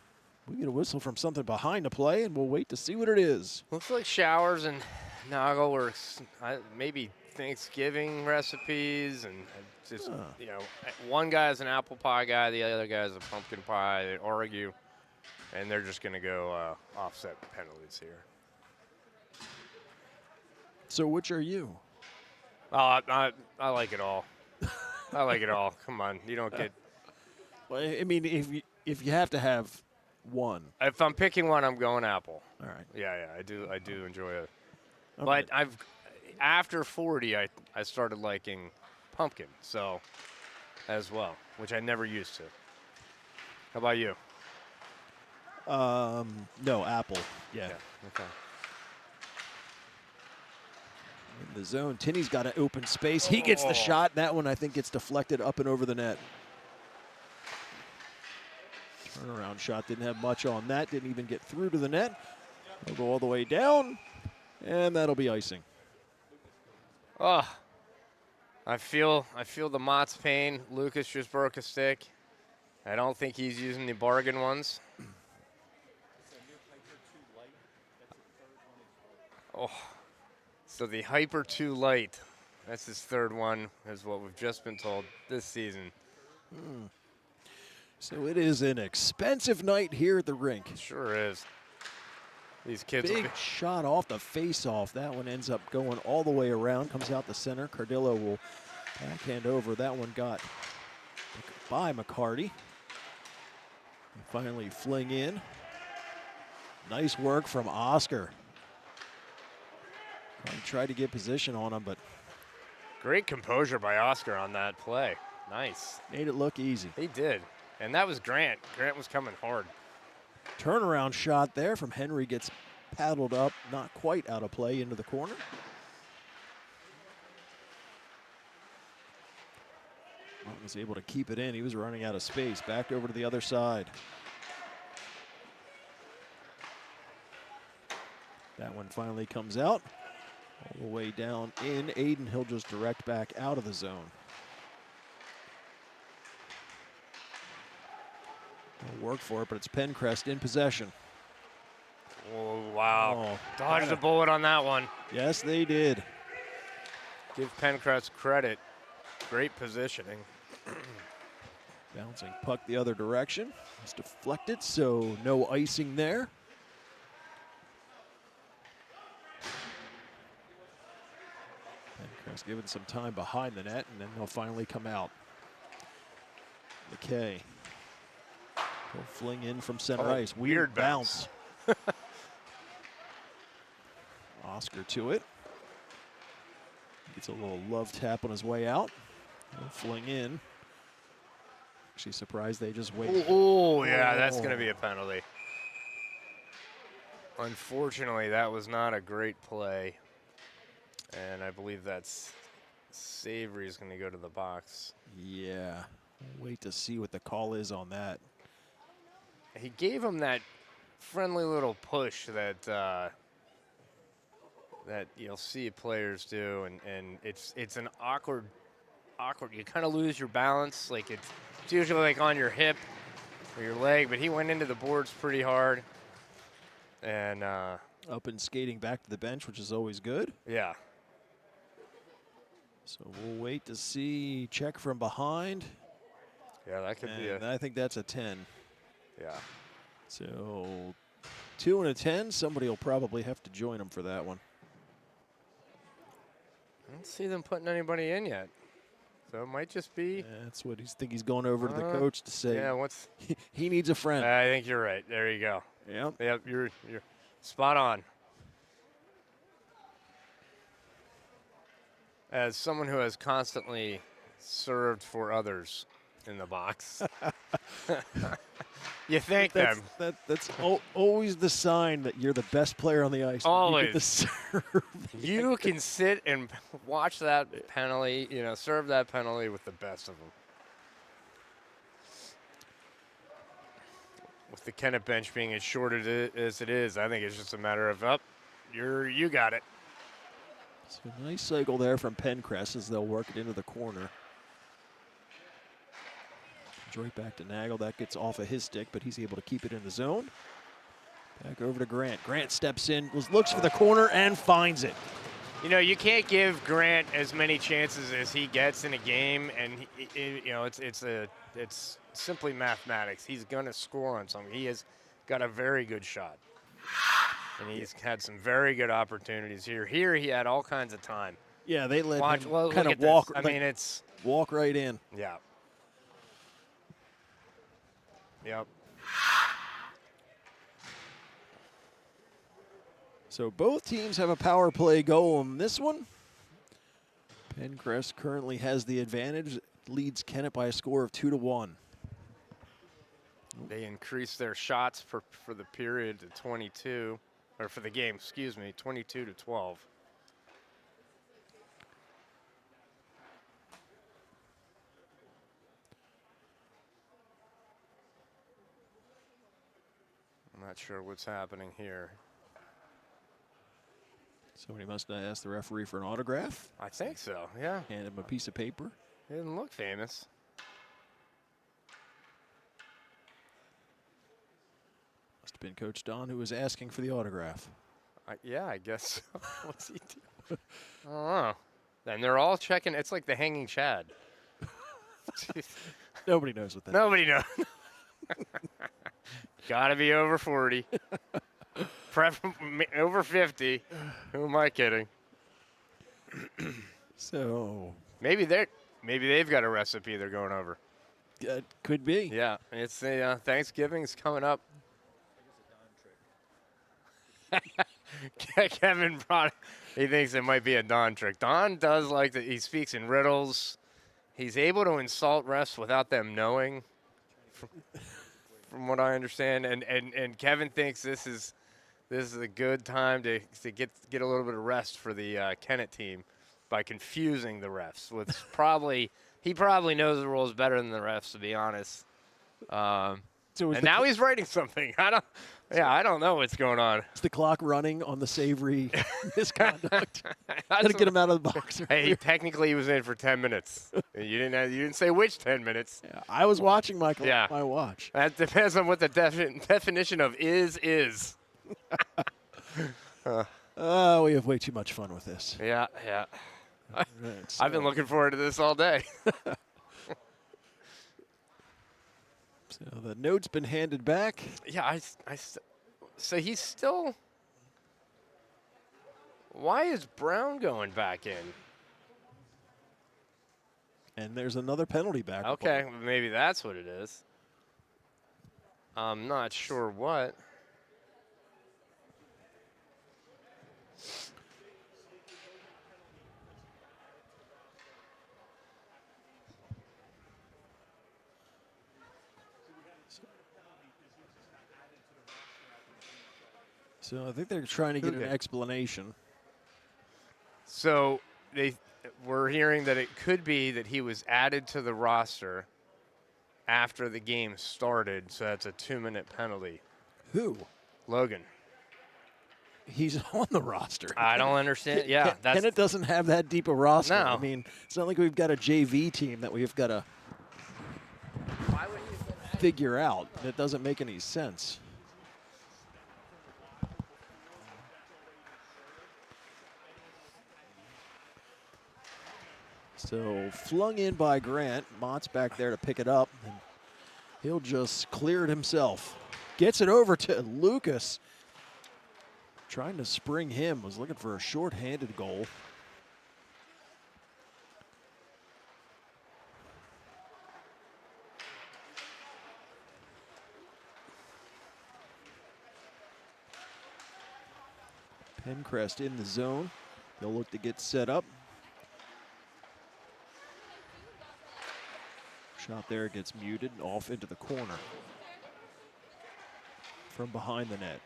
we get a whistle from something behind the play, and we'll wait to see what it is. Looks like Showers and Nagel were maybe Thanksgiving recipes, and just, you know, one guy's an apple pie guy, the other guy's a pumpkin pie. They argue, and they're just going to go offset penalties here. So which are you? Oh, I like it all. I like it all. Come on, you don't get. Well, I mean, if you have to have one. If I'm picking one, I'm going apple. All right. Yeah, I do enjoy it. Okay. But after 40, I started liking pumpkin, so as well, which I never used to. How about you? No, apple. Yeah. Okay. In the zone, Tinney's got an open space. He gets the shot. That one, I think, gets deflected up and over the net. Turnaround shot didn't have much on that. Didn't even get through to the net. It'll go all the way down, and that'll be icing. Oh, I feel the Mott's pain. Lucas just broke a stick. I don't think he's using the bargain ones. Oh, so the Hyper 2 Light, that's his third one, is what we've just been told this season. So it is an expensive night here at the rink. It sure is. These kids. Big shot off the face-off. That one ends up going all the way around, comes out the center. Cardillo will backhand over. That one got by McCarty. And finally fling in. Nice work from Oscar. Tried to get position on him, but Great composure by Oscar on that play. Nice. made it look easy. He did. And that was Grant. Grant was coming hard. Turnaround shot there from Henry gets paddled up, not quite out of play into the corner. Martin was able to keep it in. He was running out of space. Back over to the other side. That one finally comes out. All the way down in. Aiden, he'll just direct back out of the zone. They'll work for it, but it's Penncrest in possession. Oh, wow. Oh, Dodged a bullet on that one. yes, they did. Give Penncrest credit. Great positioning. Bouncing puck the other direction. It's deflected, so no icing there. Penncrest given some time behind the net, and then they'll finally come out. McKay. He'll fling in from center ice. Weird bounce. Oscar to it. Gets a little love tap on his way out. He'll fling in. Actually surprised they just wait. Oh, yeah, that's going to be a penalty. Unfortunately, that was not a great play. And I believe that's Savory is going to go to the box. Yeah. We'll wait to see what the call is on that. He gave him that friendly little push that that you'll see players do, and it's an awkward. You kind of lose your balance. Like it's usually like on your hip or your leg, but he went into the boards pretty hard. And Up and skating back to the bench, which is always good. yeah. So we'll wait to see. Check from behind. Yeah, that could be And I think that's a 10. yeah. So 2 and a 10. Somebody will probably have to join them for that one. I don't see them putting anybody in yet. So it might just be. That's what he's going over to the coach to say. Yeah, what's. He needs a friend. I think you're right. There you go. Yep. Yep, you're spot on. As someone who has constantly served for others in the box, you thank them. That's always the sign that you're the best player on the ice. Always. You get to serve. You can sit and watch that penalty, serve that penalty with the best of them. With the Kennett bench being as short as it is, I think it's just a matter of, you got it. So nice cycle there from Penncrest as they'll work it into the corner. Right back to Nagel. That gets off of his stick, but he's able to keep it in the zone. Back over to Grant. Grant steps in, looks for the corner, and finds it. You can't give Grant as many chances as he gets in a game, and it's simply mathematics. He's going to score on something. He has got a very good shot, and he's had some very good opportunities here. Here he had all kinds of time. Yeah, they let him Well, kind look of at walk. this. I mean, it's walk right in. yeah. Yep. So both teams have a power play goal on this one. Penncrest currently has the advantage, leads Kennett by a score of 2-1. They increased their shots for the period to 22, or for the game, excuse me, 22-12. I'm not sure what's happening here. Somebody must have asked the referee for an autograph. I think so, yeah. Hand him a piece of paper. He didn't look famous. Must have been Coach Don who was asking for the autograph. Yeah, I guess so. What's he do? I don't know. And they're all checking. It's like the hanging Chad. Nobody knows what that is. Nobody knows. Gotta be over 40. Over 50. Who am I kidding? So maybe they've got a recipe they're going over. it could be. Yeah, it's the Thanksgiving's coming up. Kevin he thinks it might be a Don trick. Don does like that. He speaks in riddles. He's able to insult refs without them knowing, from what I understand. And Kevin thinks this is a good time to get a little bit of rest for the Kennett team by confusing the refs. He probably knows the rules better than the refs, to be honest. And now he's writing something. I don't know what's going on. Is the clock running on the savory misconduct? Gotta get him out of the box. Hey, technically he was in for 10 minutes. You didn't say which 10 minutes. Yeah, I was watching my watch. That depends on what the definition of is. We have way too much fun with this. Yeah. Right, I've been looking forward to this all day. So the note's been handed back. Yeah, so he's still. Why is Brown going back in? And there's another penalty back. Okay, maybe that's what it is. I'm not sure what. So I think they're trying to get an explanation. So we're hearing that it could be that he was added to the roster after the game started, so that's a 2-minute penalty. Who? Logan. He's on the roster. I don't understand. Yeah, Kennett doesn't have that deep a roster. No. I mean, it's not like we've got a JV team that we've got to figure out. That doesn't make any sense. So flung in by Grant. Mott's back there to pick it up. And he'll just clear it himself. Gets it over to Lucas. Trying to spring him. Was looking for a short-handed goal. Penncrest in the zone. They'll look to get set up. Shot there gets muted off into the corner from behind the net.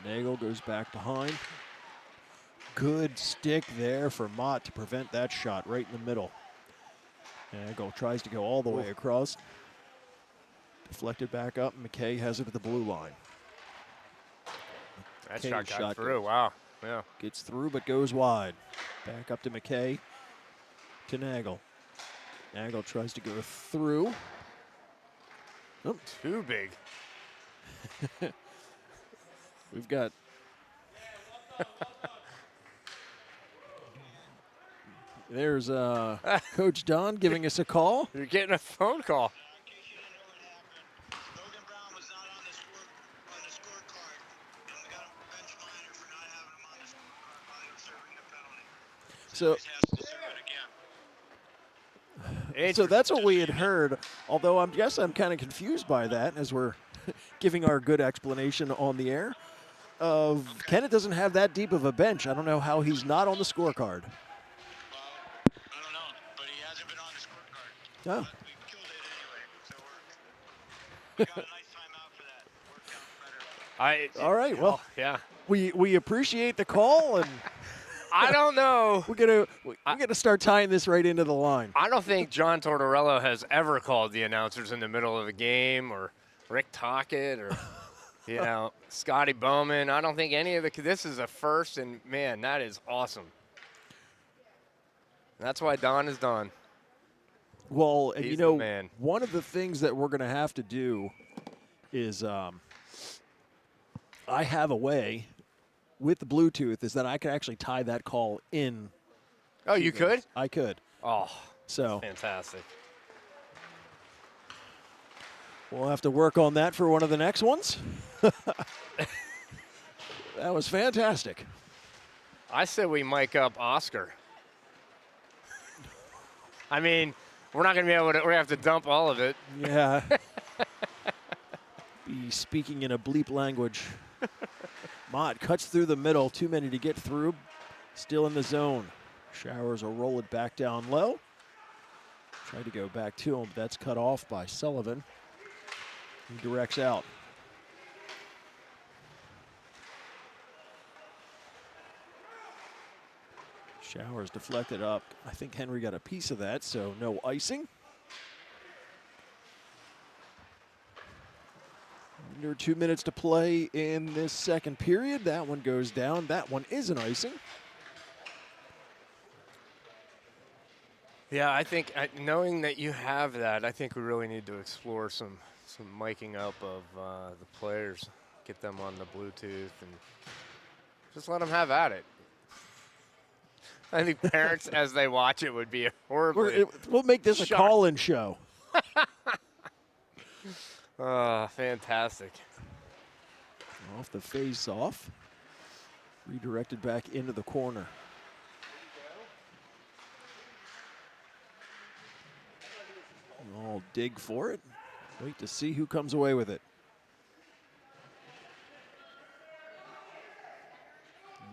Nagel goes back behind. Good stick there for Mott to prevent that shot right in the middle. Nagel tries to go all the way across. Deflected back up. McKay has it at the blue line. That shot got through. Wow. Yeah. Gets through but goes wide. Back up to McKay. To Nagel. Nagel tries to go through. Oh. Too big. We've got there's Coach Don giving us a call. You're getting a phone call. Logan Brown was not on the scorecard, and we got a bench minor for not having him on the scorecard while he was serving the penalty. So He has to serve it again. So that's what we had heard, although I'm kind of confused by that as we're giving our good explanation on the air. of Kennett doesn't have that deep of a bench. I don't know how he's not on the scorecard. Well, I don't know, but he hasn't been on the scorecard. Oh. But we killed it anyway, so we got a nice timeout for that. Worked out better. All right, well, yeah. we appreciate the call, and I don't know. we're gonna start tying this right into the line. I don't think John Tortorella has ever called the announcers in the middle of a game, or Rick Tocchet, or Scotty Bowman. I don't think any of this is a first, and man, that is awesome. That's why Don is Don. Well, and He's the man. one of the things that we're gonna have to do is I have a way with the Bluetooth is that I can actually tie that call in. Oh, you could? I could. Oh, So fantastic. we'll have to work on that for one of the next ones. That was fantastic. I said we mic up Oscar. I mean, we're not going to be able to, we're going to have to dump all of it. Yeah. Be speaking in a bleep language. Mott cuts through the middle. Too many to get through. Still in the zone. Showers will roll it back down low. Tried to go back to him, but that's cut off by Sullivan. He directs out. Showers deflected up. I think Henry got a piece of that, so no icing. Under 2 minutes to play in this second period. That one goes down. That one is an icing. Yeah, I think knowing that you have that, I think we really need to explore some miking up of the players, get them on the Bluetooth, and just let them have at it. I think parents, as they watch it, would be horribly. We'll make this a shocked. call-in show. Fantastic. Off the face-off. Redirected back into the corner. I'll dig for it. Wait to see who comes away with it.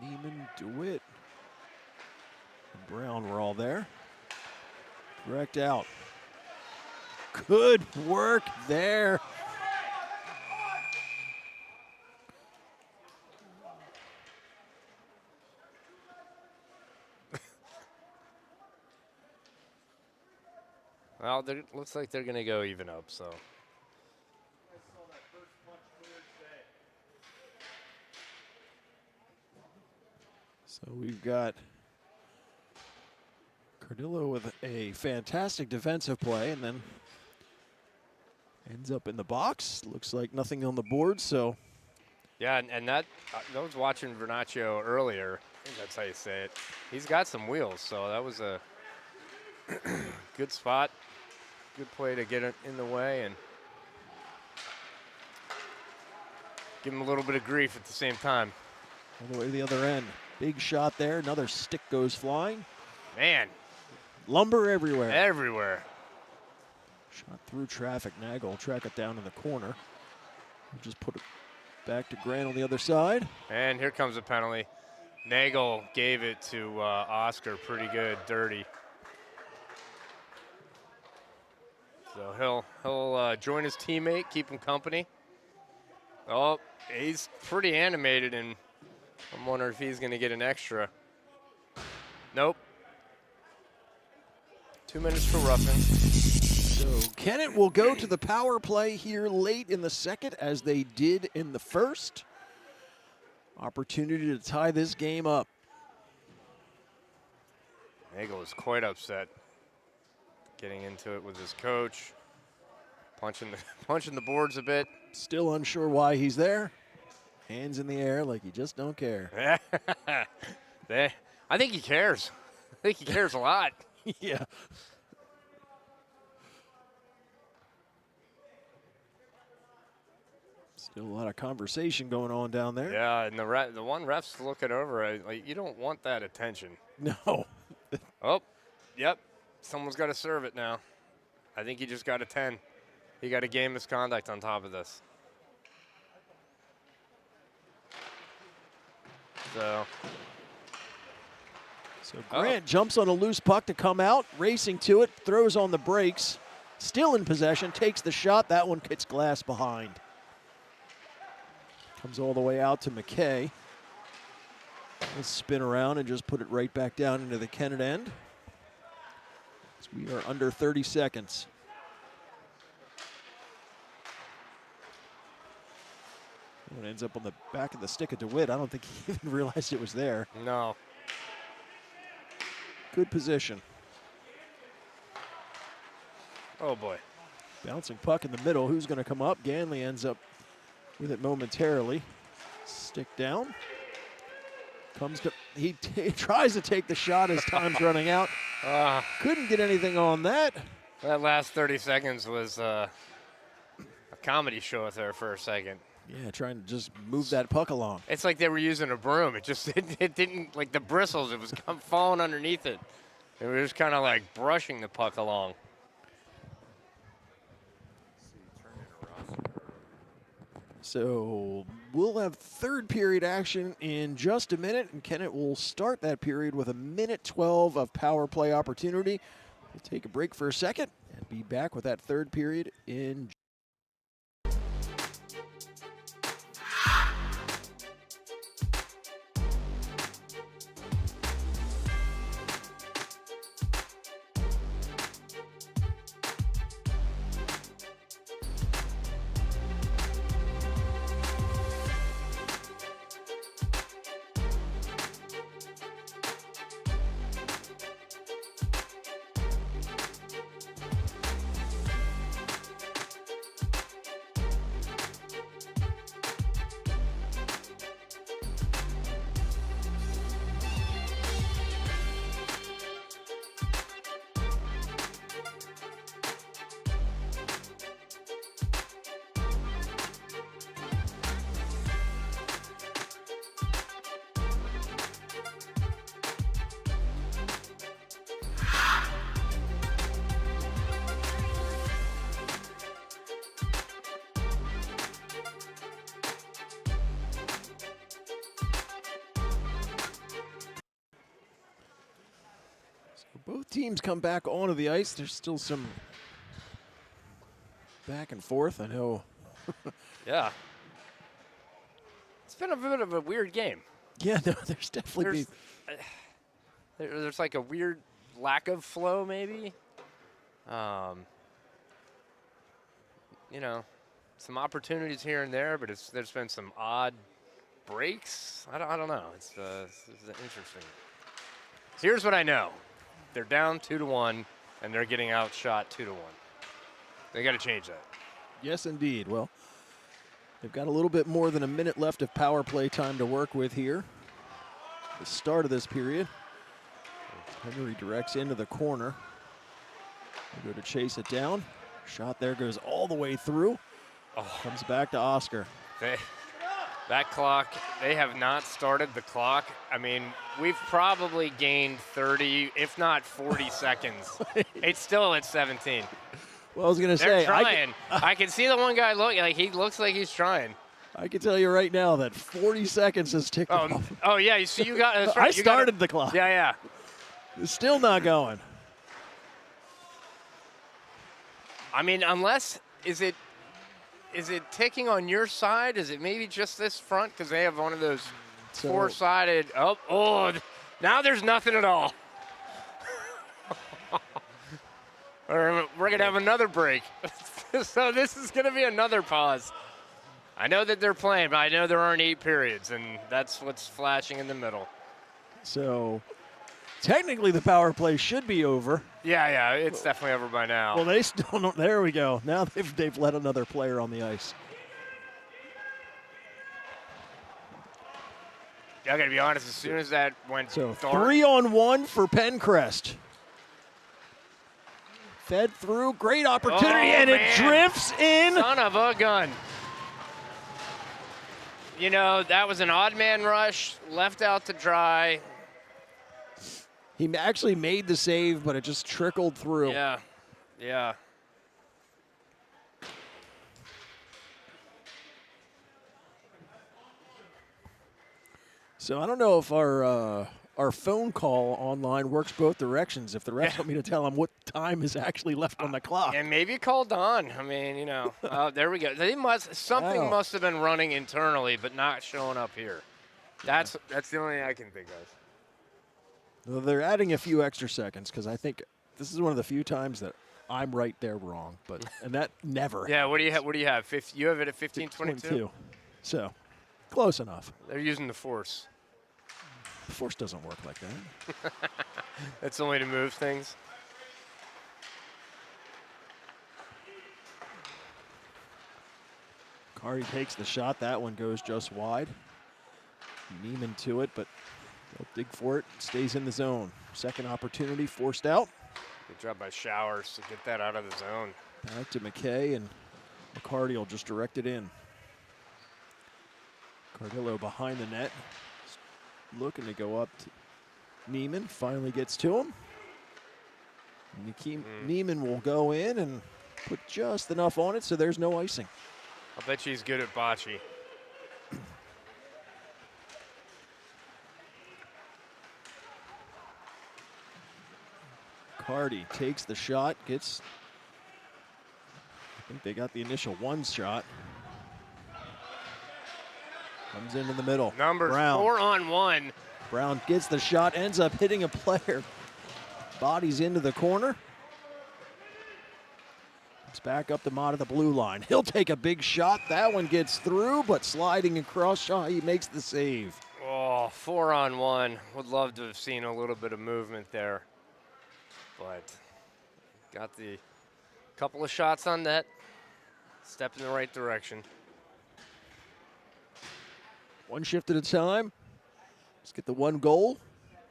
Neiman, DeWitt, and Brown were all there. Direct out. Good work there. Well, it looks like they're going to go even up, so. So we've got Cardillo with a fantastic defensive play and then ends up in the box. Looks like nothing on the board, so. Yeah, and that, I was watching Vernaccio earlier. I think that's how you say it. He's got some wheels, so that was a good spot. Good play to get it in the way and give him a little bit of grief at the same time. All the way to the other end. Big shot there. Another stick goes flying. Man. Lumber everywhere. Everywhere. Shot through traffic. Nagel will track it down in the corner. We'll just put it back to Grant on the other side. And here comes a penalty. Nagel gave it to Oscar pretty good, dirty. So he'll join his teammate, keep him company. Oh, he's pretty animated, and I'm wondering if he's going to get an extra. Nope. 2 minutes for roughing. So Kennett will go to the power play here late in the second, as they did in the first. Opportunity to tie this game up. Nagel was quite upset getting into it with his coach, punching the boards a bit. Still unsure why he's there. Hands in the air like he just don't care. I think he cares. I think he cares a lot. Yeah. Still a lot of conversation going on down there. Yeah, and the one ref's looking over. Like, you don't want that attention. No. Oh, yep. Someone's got to serve it now. I think he just got a 10. He got a game misconduct on top of this. So Grant jumps on a loose puck to come out, racing to it, throws on the brakes, still in possession, takes the shot. That one hits glass behind. Comes all the way out to McKay. Let's spin around and just put it right back down into the Kennett end. So we are under 30 seconds. It ends up on the back of the stick of DeWitt. I don't think he even realized it was there. no. Good position. Oh boy. Bouncing puck in the middle. Who's going to come up? Ganley ends up with it momentarily. Stick down. Comes to, he tries to take the shot as time's running out. Couldn't get anything on that. That last 30 seconds was a comedy show there for a second. Yeah, trying to just move that puck along. It's like they were using a broom. It just it didn't, like the bristles, it was falling underneath it. It was just kind of like brushing the puck along. So we'll have third period action in just a minute, and Kennett will start that period with a minute 12 of power play opportunity. We'll take a break for a second and be back with that third period in. Both teams come back onto the ice. There's still some back and forth. I know. Yeah. It's been a bit of a weird game. Yeah, no, there's definitely. There's like a weird lack of flow, maybe. You know, some opportunities here and there, but there's been some odd breaks. I don't know. It's interesting. Here's what I know. They're down 2-1, and they're getting outshot 2-1. They got to change that. Yes, indeed. Well, they've got a little bit more than a minute left of power play time to work with here. The start of this period. Henry directs into the corner. They go to chase it down. Shot there goes all the way through. Comes back to Oscar. That clock, they have not started the clock. I mean, we've probably gained 30, if not 40 seconds. It's still at 17. Well, I was going to say. They're trying. I can see the one guy he looks like he's trying. I can tell you right now that 40 seconds has ticked off. Oh, yeah, so you got that's right. I started the clock. Yeah. It's still not going. I mean, unless, is it ticking on your side? Is it maybe just this front? Because they have one of those four-sided. Oh, now there's nothing at all. We're going to have another break. So this is going to be another pause. I know that they're playing, but I know there aren't 8 periods, and that's what's flashing in the middle. So technically the power play should be over. Yeah, it's definitely over by now. Well, they still don't. There we go. Now they've let another player on the ice. I got to be honest, as soon as that went So dark. 3-on-1 for Penncrest. Fed through, great opportunity, and it drifts in. Son of a gun. You know, that was an odd man rush, left out to dry. He actually made the save, but it just trickled through. Yeah. So I don't know if our phone call online works both directions. If the refs want me to tell them what time is actually left on the clock. And maybe call Don. I mean, you know, there we go. Something Wow. must have been running internally, but not showing up here. That's the only thing I can think of. Well, they're adding a few extra seconds because I think this is one of the few times that I'm right, they're wrong. And that never. Yeah. What do you have? What do you have? You have it at 15:22. So close enough. They're using the force. The force doesn't work like that. That's only to move things. Cardi takes the shot. That one goes just wide. Neiman to it, but they'll dig for it. Stays in the zone. Second opportunity forced out. Good job by Showers to get that out of the zone. Back to McKay, and McCarty will just direct it in. Cardillo behind the net. Looking to go up to Neiman. Finally gets to him. Neiman will go in and put just enough on it so there's no icing. I'll bet she's good at bocce. Cardi takes the shot, gets, I think they got the initial one shot. Comes into the middle. Numbers Brown. 4-on-1. Brown gets the shot, ends up hitting a player. Bodies into the corner. It's back up to Mott at the blue line. He'll take a big shot. That one gets through, but sliding across, he makes the save. Oh, 4-on-1. Would love to have seen a little bit of movement there. But got the couple of shots on net. Step in the right direction. One shift at a time. Let's get the one goal.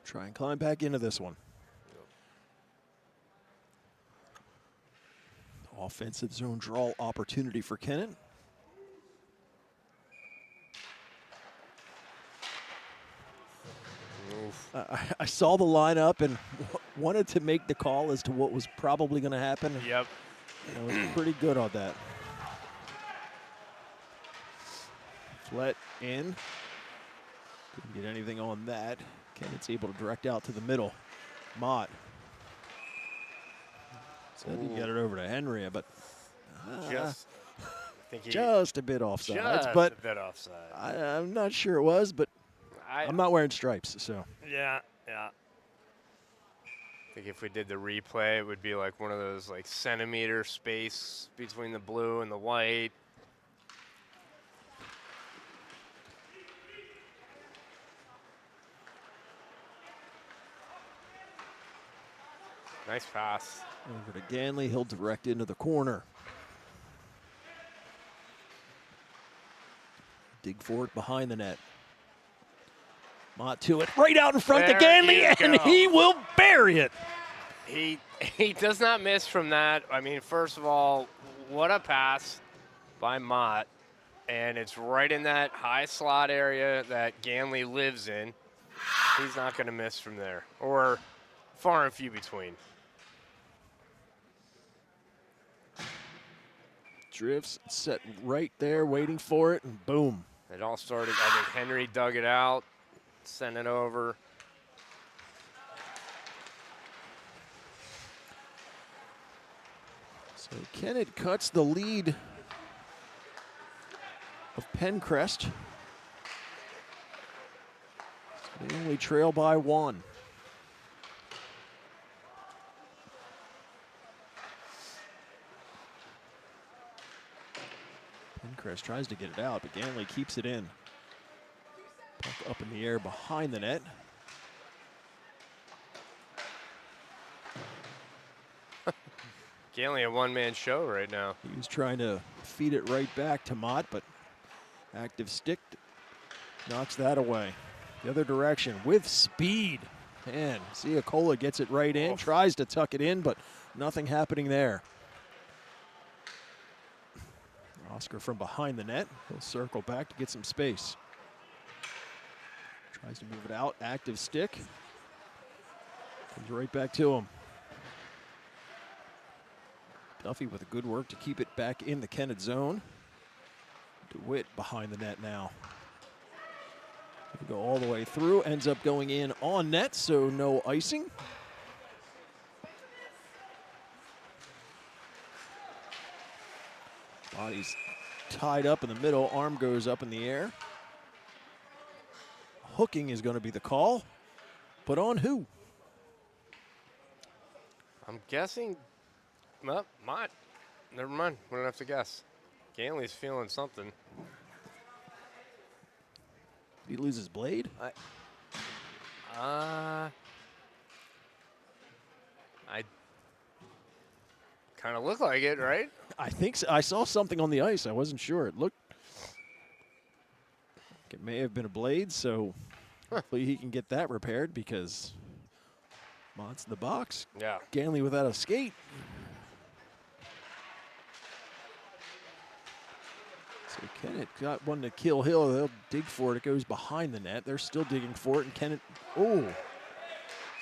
Try and climb back into this one. Offensive zone draw opportunity for Kennett. I saw the lineup and wanted to make the call as to what was probably going to happen. Yep. I was pretty good on that. Flet in. Couldn't get anything on that. Kennett's able to direct out to the middle. Mott. Said he got it over to Henry, but just a bit offside. Just but a bit offside. I'm not sure it was, but I'm not wearing stripes, so. Yeah. I think if we did the replay, it would be like one of those like centimeter space between the blue and the white. Nice pass. Over to Ganley, he'll direct into the corner. Dig for it behind the net. Mott to it, right out in front to Ganley, and he will bury it. He does not miss from that. I mean, first of all, what a pass by Mott. And it's right in that high slot area that Ganley lives in. He's not going to miss from there, or far and few between. Drifts set right there, waiting for it, and boom. It all started, I think Henry dug it out, sent it over. So Kennett cuts the lead of Penncrest. So they only trail by one. Penncrest tries to get it out, but Ganley keeps it in. Puck up in the air behind the net. Ganley a one-man show right now. He was trying to feed it right back to Mott, but active stick knocks that away. The other direction with speed. Man, Ziacola gets it right in, tries to tuck it in, but nothing happening there. Oscar from behind the net. He'll circle back to get some space. Tries to move it out. Active stick. Comes right back to him. Duffy with a good work to keep it back in the Kennett zone. DeWitt behind the net now. Go all the way through, ends up going in on net, so no icing. Body's tied up in the middle, arm goes up in the air. Hooking is going to be the call, but on who? I'm guessing, well, Mott. Never mind, we don't have to guess. Ganley's feeling something. Did he lose his blade? I kind of look like it, right? I think so. I saw something on the ice. I wasn't sure. It looked, it may have been a blade, so hopefully he can get that repaired because Mott's in the box. Yeah. Ganley without a skate. So Kennett got one to kill Hill. They'll dig for it. It goes behind the net. They're still digging for it, and Kennett,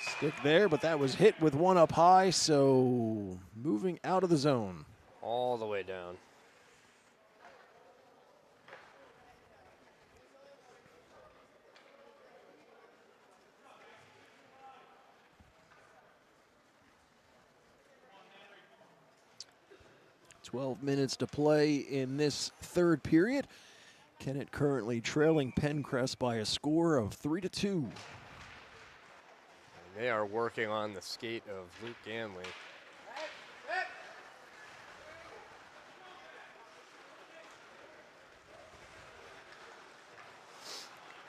stick there, but that was hit with one up high, so moving out of the zone. All the way down. "12 minutes to play in this third period. Kennett currently trailing Penncrest by a score of 3-2. They are working on the skate of Luke Ganley.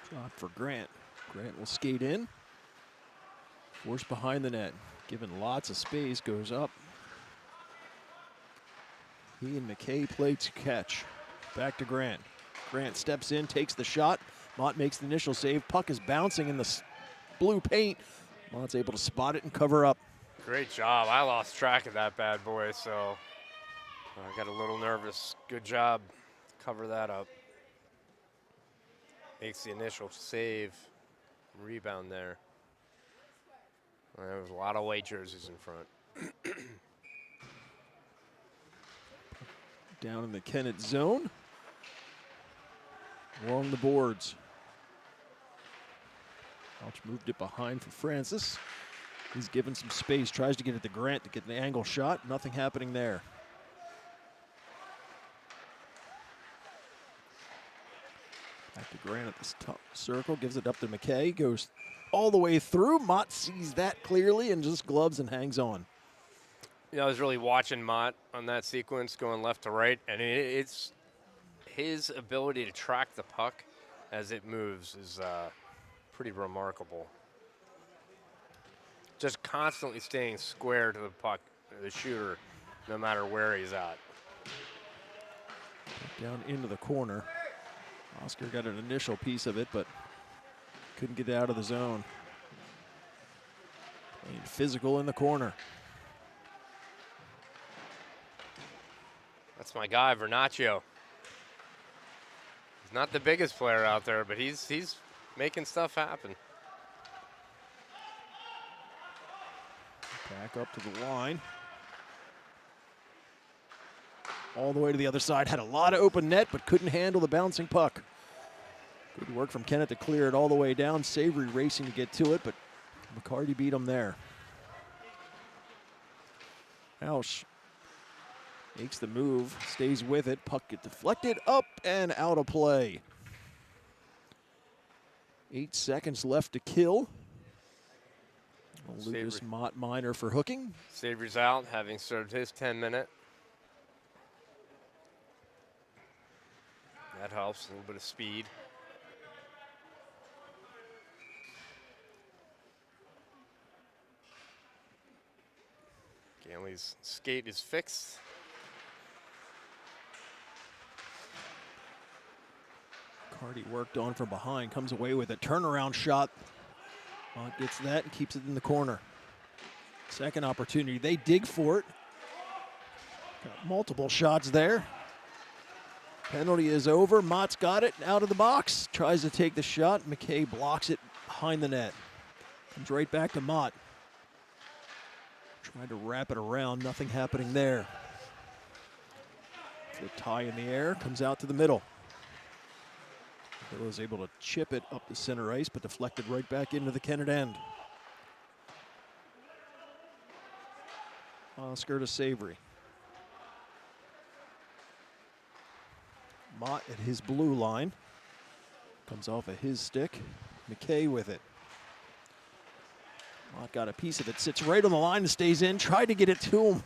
Drop for Grant. Grant will skate in. Forced behind the net. Given lots of space, goes up. He and McKay play to catch. Back to Grant. Grant steps in, takes the shot. Mott makes the initial save. Puck is bouncing in the blue paint. Mott's able to spot it and cover up. Great job. I lost track of that bad boy, so I got a little nervous. Good job. Cover that up. Makes the initial save. Rebound there. There was a lot of white jerseys in front. Down in the Kennett zone. Along the boards. Welch moved it behind for Francis. He's given some space, tries to get it to Grant to get the angle shot. Nothing happening there. Back to Grant at this top circle, gives it up to McKay, goes all the way through. Mott sees that clearly and just gloves and hangs on. I was really watching Mott on that sequence going left to right, and it's his ability to track the puck as it moves is pretty remarkable. Just constantly staying square to the puck, the shooter, no matter where he's at. Down into the corner. Oscar got an initial piece of it, but couldn't get out of the zone. Playing physical in the corner. That's my guy, Vernaccio. He's not the biggest player out there, but he's making stuff happen. Back up to the line. All the way to the other side. Had a lot of open net, but couldn't handle the bouncing puck. Good work from Kennett to clear it all the way down. Savory racing to get to it, but McCarty beat him there. Hausch makes the move, stays with it. Puck get deflected up and out of play. 8 seconds left to kill. Lucas Mott minor for hooking. Savory's out, having served his 10-minute. That helps, a little bit of speed. Ganley's skate is fixed. Cardi worked on from behind, comes away with a turnaround shot. Mott gets that and keeps it in the corner. Second opportunity, they dig for it. Got multiple shots there. Penalty is over. Mott's got it out of the box. Tries to take the shot. McKay blocks it behind the net. Comes right back to Mott. Trying to wrap it around. Nothing happening there. The tie in the air. Comes out to the middle. Hill was able to chip it up the center ice, but deflected right back into the Kennett end. Oscar to Savory. Mott at his blue line. Comes off of his stick. McKay with it. Mott got a piece of it, sits right on the line and stays in. Tried to get it to him.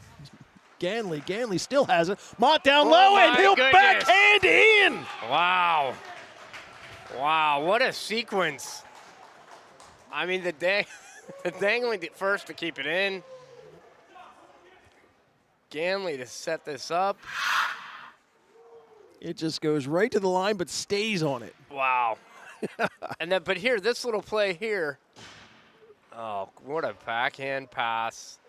Ganley still has it. Mott down low and he'll backhand in. Wow. Wow, what a sequence. I mean, the dangling first to keep it in. Ganley to set this up. It just goes right to the line but stays on it. Wow. And then, but here, this little play here. Oh, what a backhand pass.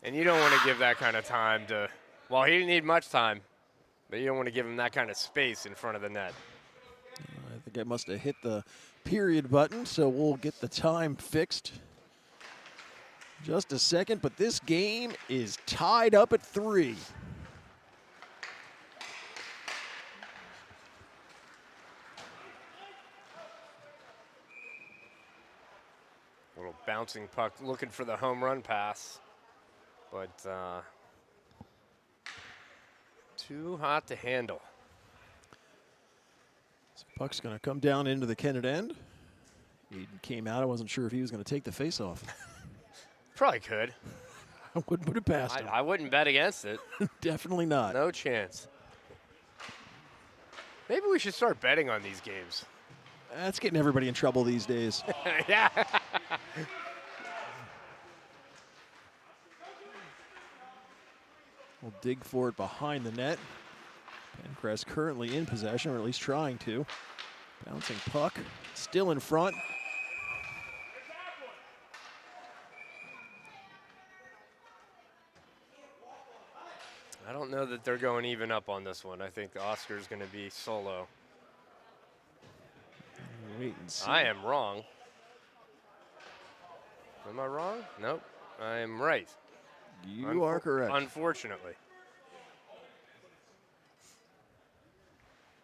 And you don't want to give that kind of time to, well, he didn't need much time, but you don't want to give him that kind of space in front of the net. I think I must have hit the period button, so we'll get the time fixed. Just a second, but this game is tied up at 3. Little bouncing puck looking for the home run pass, but too hot to handle. So puck's going to come down into the Kennett end. He came out. I wasn't sure if he was going to take the faceoff. Probably could. I wouldn't put it past him. I wouldn't bet against it. Definitely not. No chance. Maybe we should start betting on these games. That's getting everybody in trouble these days. Yeah. We'll dig for it behind the net. Penncrest currently in possession, or at least trying to. Bouncing puck, still in front. I don't know that they're going even up on this one. I think Oscar's going to be solo. Wait and see. I am wrong. Am I wrong? Nope. I am right. You are correct. Unfortunately.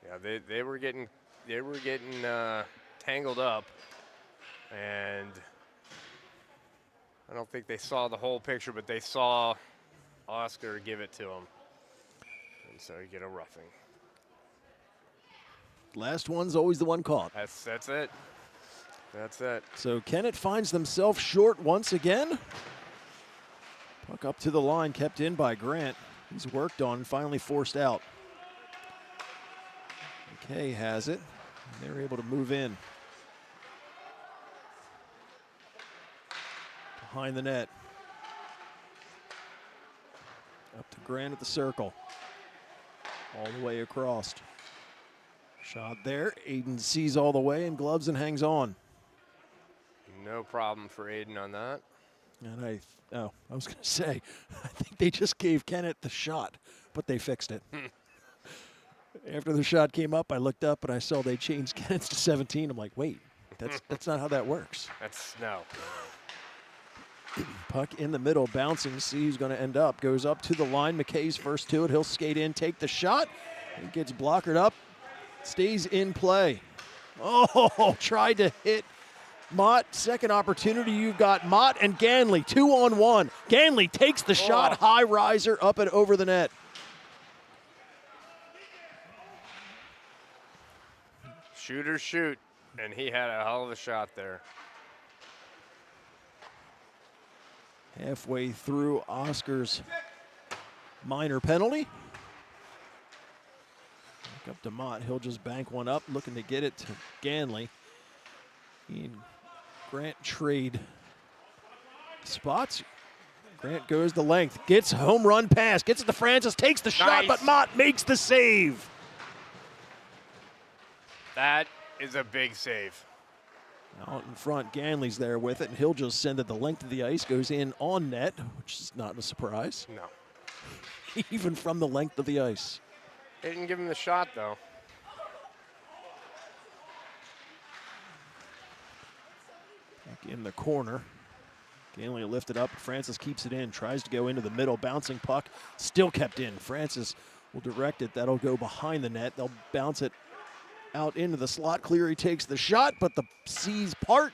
Yeah, they were getting tangled up, and I don't think they saw the whole picture, but they saw Oscar give it to him, and so you get a roughing. Last one's always the one caught. That's it. That's it. So Kennett finds themselves short once again. Puck up to the line, kept in by Grant. He's worked on, finally forced out. McKay has it. They're able to move in. Behind the net. Up to Grant at the circle. All the way across. Shot there. Aiden sees all the way and gloves and hangs on. No problem for Aiden on that. And I was going to say, I think they just gave Kennett the shot, but they fixed it. After the shot came up, I looked up and I saw they changed Kennett's to 17. I'm like, wait, that's not how that works. No. Puck in the middle, bouncing, see who's going to end up. Goes up to the line. McKay's first to it. He'll skate in, take the shot. He gets blockered up, stays in play. Oh, tried to hit Mott. Second opportunity. You've got Mott and Ganley, 2-on-1. Ganley takes the shot, high riser up and over the net. Shooters shoot, and he had a hell of a shot there. Halfway through Oscar's minor penalty. Back up to Mott. He'll just bank one up, looking to get it to Ganley. He and Grant trade spots. Grant goes the length, gets home run pass, gets it to Francis, takes the shot, but Mott makes the save. That is a big save. Out in front, Ganley's there with it, and he'll just send it the length of the ice, goes in on net, which is not a surprise. No. Even from the length of the ice. They didn't give him the shot, though. Back in the corner. Ganley lifted up. Francis keeps it in, tries to go into the middle. Bouncing puck, still kept in. Francis will direct it. That'll go behind the net. They'll bounce it out into the slot. Cleary takes the shot, but the C's part.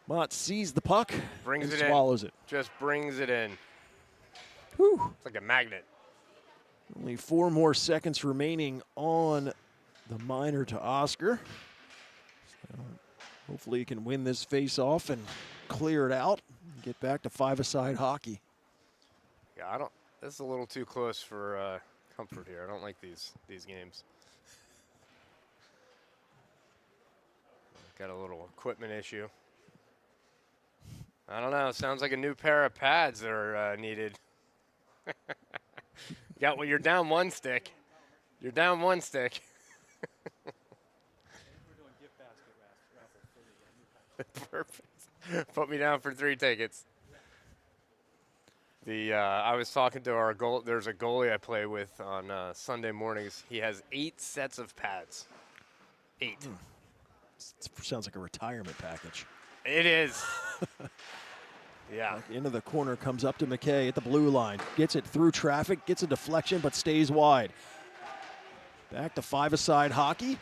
Mott sees the puck Brings and it swallows in. it. Just brings it in. Whew. It's like a magnet. Only 4 more seconds remaining on the minor to Oscar. So hopefully he can win this face-off and clear it out and get back to 5-a-side hockey. Yeah, this is a little too close for comfort here. I don't like these games. Got a little equipment issue. I don't know. Sounds like a new pair of pads are needed. You're down one stick. You're down one stick. Perfect. Put me down for 3 tickets. I was talking to our goal. There's a goalie I play with on Sunday mornings. He has 8 sets of pads. 8. Sounds like a retirement package. It is. Yeah. Into the corner, comes up to McKay at the blue line. Gets it through traffic, gets a deflection, but stays wide. Back to 5-a-side hockey.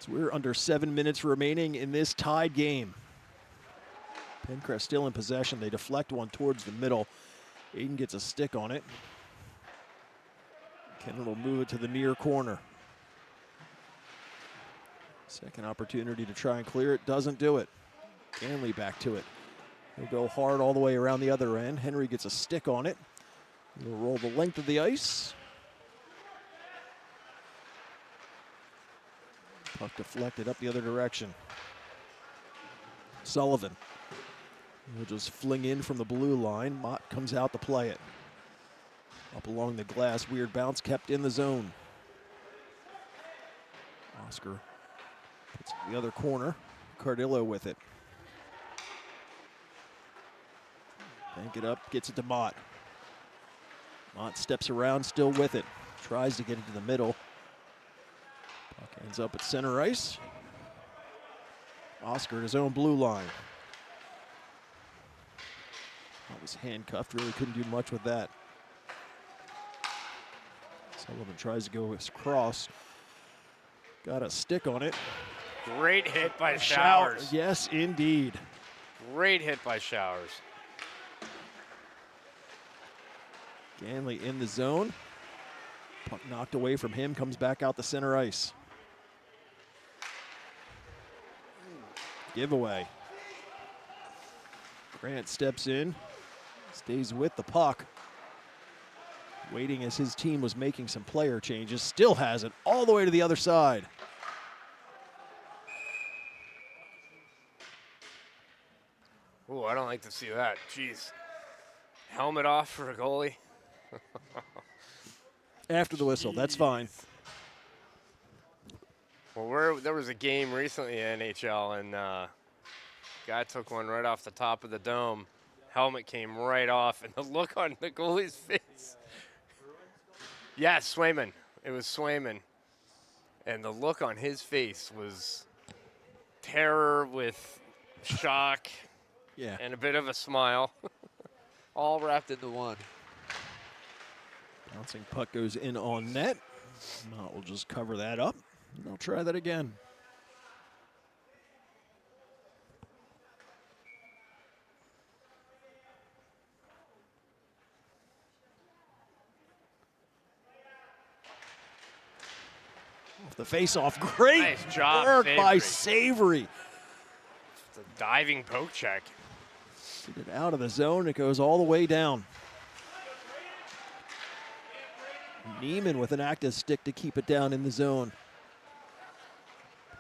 So we're under 7 minutes remaining in this tied game. Penncrest still in possession. They deflect one towards the middle. Aiden gets a stick on it. Kennett will move it to the near corner. Second opportunity to try and clear it. Doesn't do it. Ganley back to it. He'll go hard all the way around the other end. Henry gets a stick on it. He'll roll the length of the ice. Puck deflected up the other direction. Sullivan. He'll just fling in from the blue line. Mott comes out to play it. Up along the glass. Weird bounce kept in the zone. Oscar puts it in the other corner. Cardillo with it. Bank it up, gets it to Mott. Mott steps around, still with it. Tries to get it to the middle. Puck ends up at center ice. Oscar at his own blue line. That was handcuffed, really couldn't do much with that. Sullivan tries to go across. Got a stick on it. Great hit by Showers. Yes, indeed. Great hit by Showers. Ganley in the zone. Puck knocked away from him, comes back out the center ice. Giveaway. Grant steps in, stays with the puck. Waiting as his team was making some player changes. Still has it all the way to the other side. Ooh, I don't like to see that. Jeez. Helmet off for a goalie. After the whistle, that's fine. Well, there was a game recently in NHL, and guy took one right off the top of the dome. Helmet came right off, and the look on the goalie's face. Yes, Swayman. It was Swayman. And the look on his face was terror with shock and a bit of a smile. All wrapped into one. Bouncing puck goes in on net. Mott will just cover that up. They'll try that again. Off the face-off, great Nice job, work by Savory. Savory. It's a diving poke check. Get it out of the zone, it goes all the way down. Neiman with an active stick to keep it down in the zone.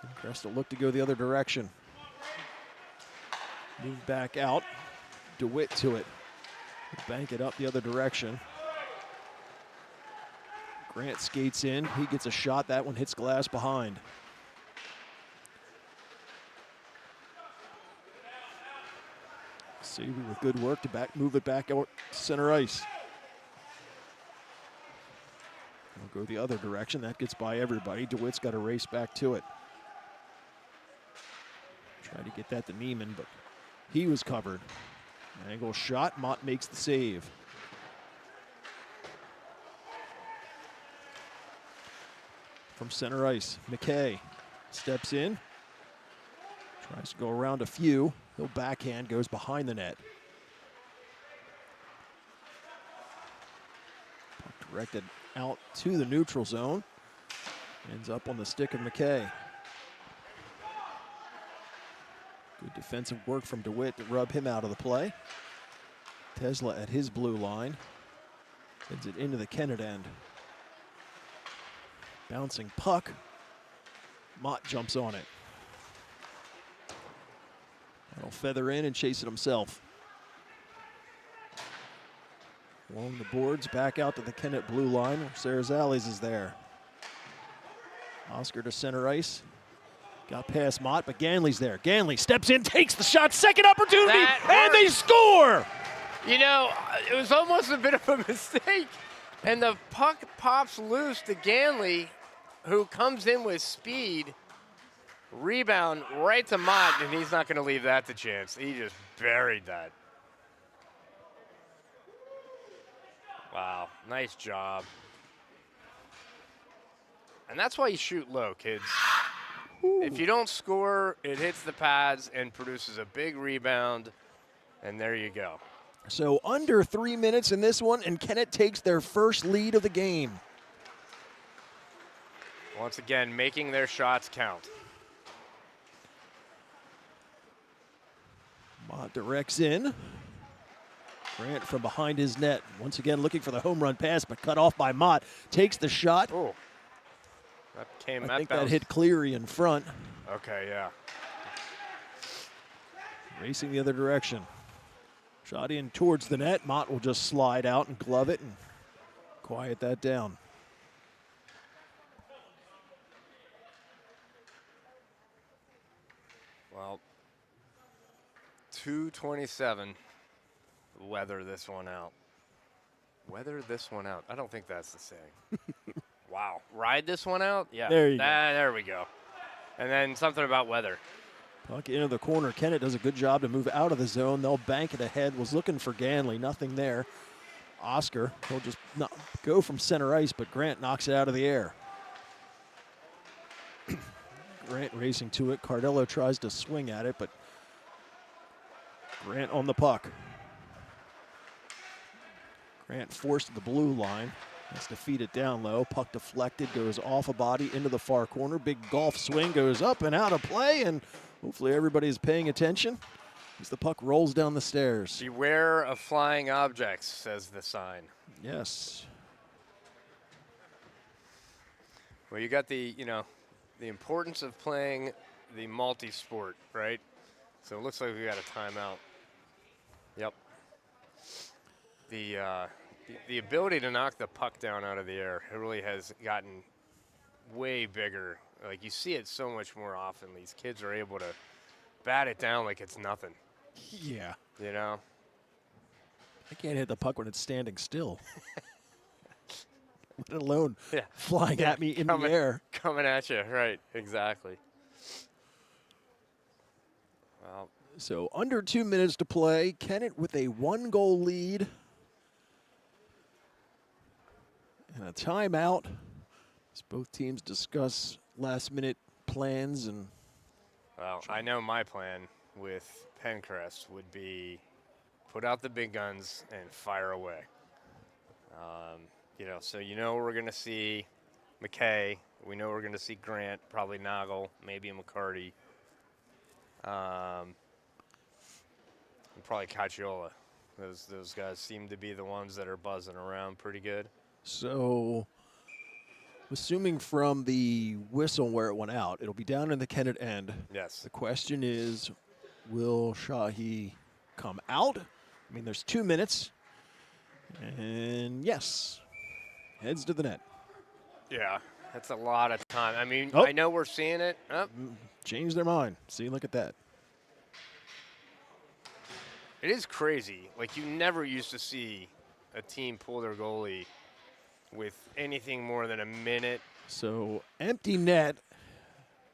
Penncrest will look to go the other direction. Move back out. DeWitt to it. Bank it up the other direction. Grant skates in. He gets a shot. That one hits glass behind. Savory with good work to move it back out center ice. We'll go the other direction. That gets by everybody. DeWitt's got to race back to it. Try to get that to Neiman, but he was covered. Angle shot. Mott makes the save. from center ice. McKay steps in, tries to go around a few. He'll backhand, goes behind the net. Puck directed out to the neutral zone. Ends up on the stick of McKay. Good defensive work from DeWitt to rub him out of the play. Tesla at his blue line. Sends it into the Kennett end. Bouncing puck. Mott jumps on it. That'll feather in and chase it himself. Along the boards, back out to the Kennett blue line where Sarazales is there. Oscar to center ice. Got past Mott, but Ganley's there. Ganley steps in, takes the shot, second opportunity, and they score! You know, it was almost a bit of a mistake. And the puck pops loose to Ganley, who comes in with speed. Rebound right to Mott, and he's not going to leave that to chance. He just buried that. Wow, nice job. And that's why you shoot low, kids. Ooh. If you don't score, it hits the pads and produces a big rebound, and there you go. So under 3 minutes in this one, and Kennett takes their first lead of the game. Once again, making their shots count. Mott directs in. Grant from behind his net. Once again looking for the home run pass, but cut off by Mott. Takes the shot. Oh. I think that hit Cleary in front. Okay, yeah. Racing the other direction. Shot in towards the net. Mott will just slide out and glove it and quiet that down. Well, 2:27. Weather this one out. Weather this one out. I don't think that's the saying. Wow. Ride this one out? Yeah. There you go. There we go. And then something about weather. Puck into the corner. Kennett does a good job to move out of the zone. They'll bank it ahead. Was looking for Ganley. Nothing there. Oscar, he'll just go from center ice, but Grant knocks it out of the air. Grant racing to it. Cardello tries to swing at it, but Grant on the puck. Grant forced to the blue line. Has to feed it down low. Puck deflected, goes off a body into the far corner. Big golf swing goes up and out of play, and hopefully everybody is paying attention as the puck rolls down the stairs. Beware of flying objects, says the sign. Yes. Well, you got the importance of playing the multi-sport, right? So it looks like we got a timeout. Yep. The ability to knock the puck down out of the air, it really has gotten way bigger. Like, you see it so much more often. These kids are able to bat it down like it's nothing. Yeah. You know? I can't hit the puck when it's standing still. Let alone flying at me in the air. Coming at you, right, exactly. Well, so under 2 minutes to play. Kennett with a 1-goal lead. And a timeout as both teams discuss last-minute plans. And well, I know my plan with Penncrest would be put out the big guns and fire away. So we're going to see McKay. We know we're going to see Grant, probably Nagel, maybe McCarty. And probably Cacciola. Those guys seem to be the ones that are buzzing around pretty good. So, assuming from the whistle where it went out, it'll be down in the Kennett end. Yes. The question is, will Shahi come out? I mean, there's 2 minutes. And yes, heads to the net. Yeah, that's a lot of time. I mean, I know we're seeing it. Change their mind. See, look at that. It is crazy. Like, you never used to see a team pull their goalie with anything more than a minute. So, empty net.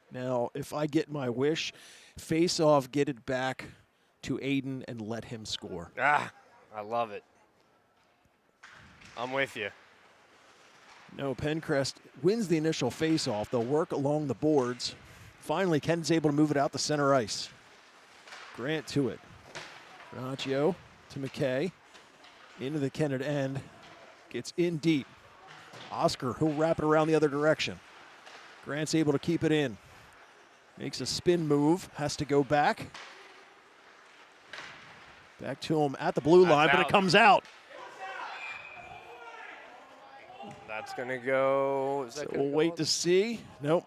Now, if I get my wish, face off, get it back to Aiden and let him score. I love it. I'm with you. No, Penncrest wins the initial face-off. They'll work along the boards. Finally, Kennett's able to move it out to center ice. Grant to it. Ranaccio to McKay. Into the Kennett end. Gets in deep. Oscar, he'll wrap it around the other direction. Grant's able to keep it in. Makes a spin move. Has to go back. Back to him at the blue line, but it comes out. That's going to go. So we'll wait to see. Nope.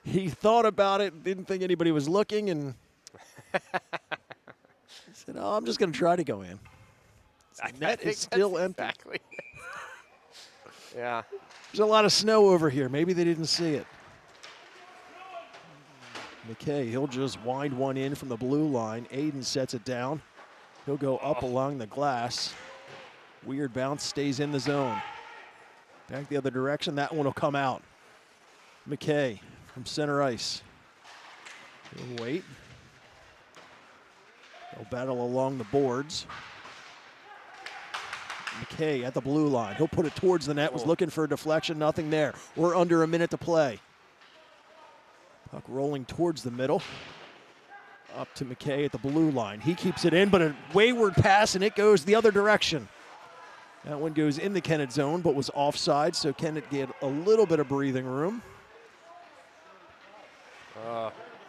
He thought about it, didn't think anybody was looking, and said, "Oh, I'm just going to try to go in." The net is still empty. Exactly. Yeah. There's a lot of snow over here. Maybe they didn't see it. McKay, he'll just wind one in from the blue line. Aiden sets it down. He'll go up along the glass. Weird bounce, stays in the zone. Back the other direction, that one will come out. McKay from center ice. He'll wait. They'll battle along the boards. McKay at the blue line. He'll put it towards the net, was looking for a deflection, nothing there. We're under a minute to play. Puck rolling towards the middle. Up to McKay at the blue line. He keeps it in, but a wayward pass, and it goes the other direction. That one goes in the Kennett zone, but was offside, so Kennett get a little bit of breathing room.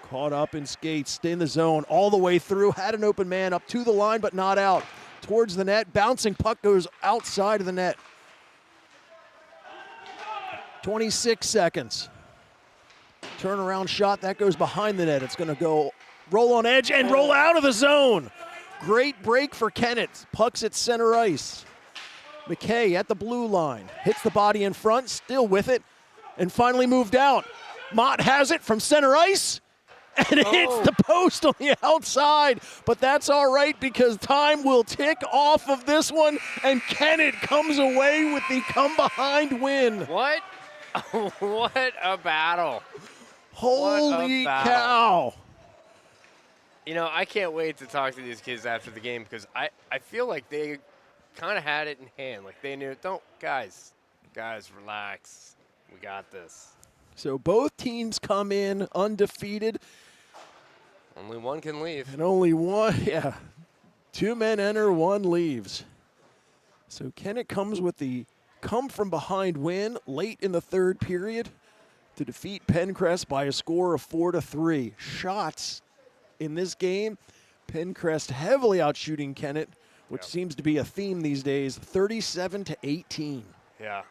Caught up in skates, stay in the zone all the way through. Had an open man up to the line, but not out. Towards the net, bouncing puck goes outside of the net. 26 seconds. Turnaround shot, that goes behind the net. It's going to go roll on edge and roll out of the zone. Great break for Kennett. Puck's at center ice. McKay at the blue line. Hits the body in front, still with it, and finally moved out. Mott has it from center ice, and it hits the post on the outside. But that's all right because time will tick off of this one, and Kennett comes away with the come-behind win. What? What a battle. Holy cow. You know, I can't wait to talk to these kids after the game because I feel like they kind of had it in hand. Like they knew, guys, relax. We got this. So both teams come in undefeated. Only one can leave. And only one, yeah. 2 men enter, 1 leaves. So Kennett comes with the come-from-behind win late in the third period to defeat Penncrest by a score of 4-3. Shots in this game, Penncrest heavily outshooting Kennett, which seems to be a theme these days, 37-18. Yeah.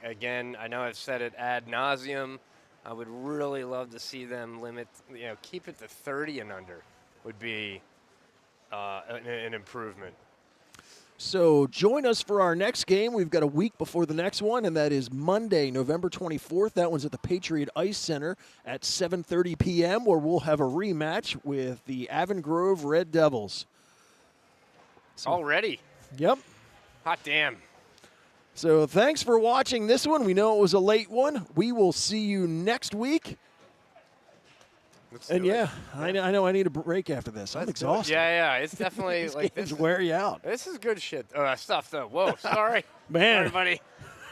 Again, I know I've said it ad nauseum. I would really love to see them keep it to 30 and under would be an improvement. So join us for our next game. We've got a week before the next one, and that is Monday, November 24th. That one's at the Patriot Ice Center at 7:30 p.m., where we'll have a rematch with the Avon Grove Red Devils. Already? Yep. Hot damn. So thanks for watching this one. We know it was a late one. We will see you next week. And yeah, I know I need a break after this. I'm exhausted. Yeah, it's definitely like this wear you out. This is good shit. Stuff though. Whoa, sorry, man, everybody.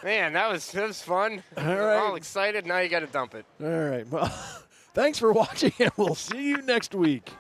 Man, that was fun. All We're right, all excited. Now you got to dump it. All right. Well, thanks for watching, and we'll see you next week.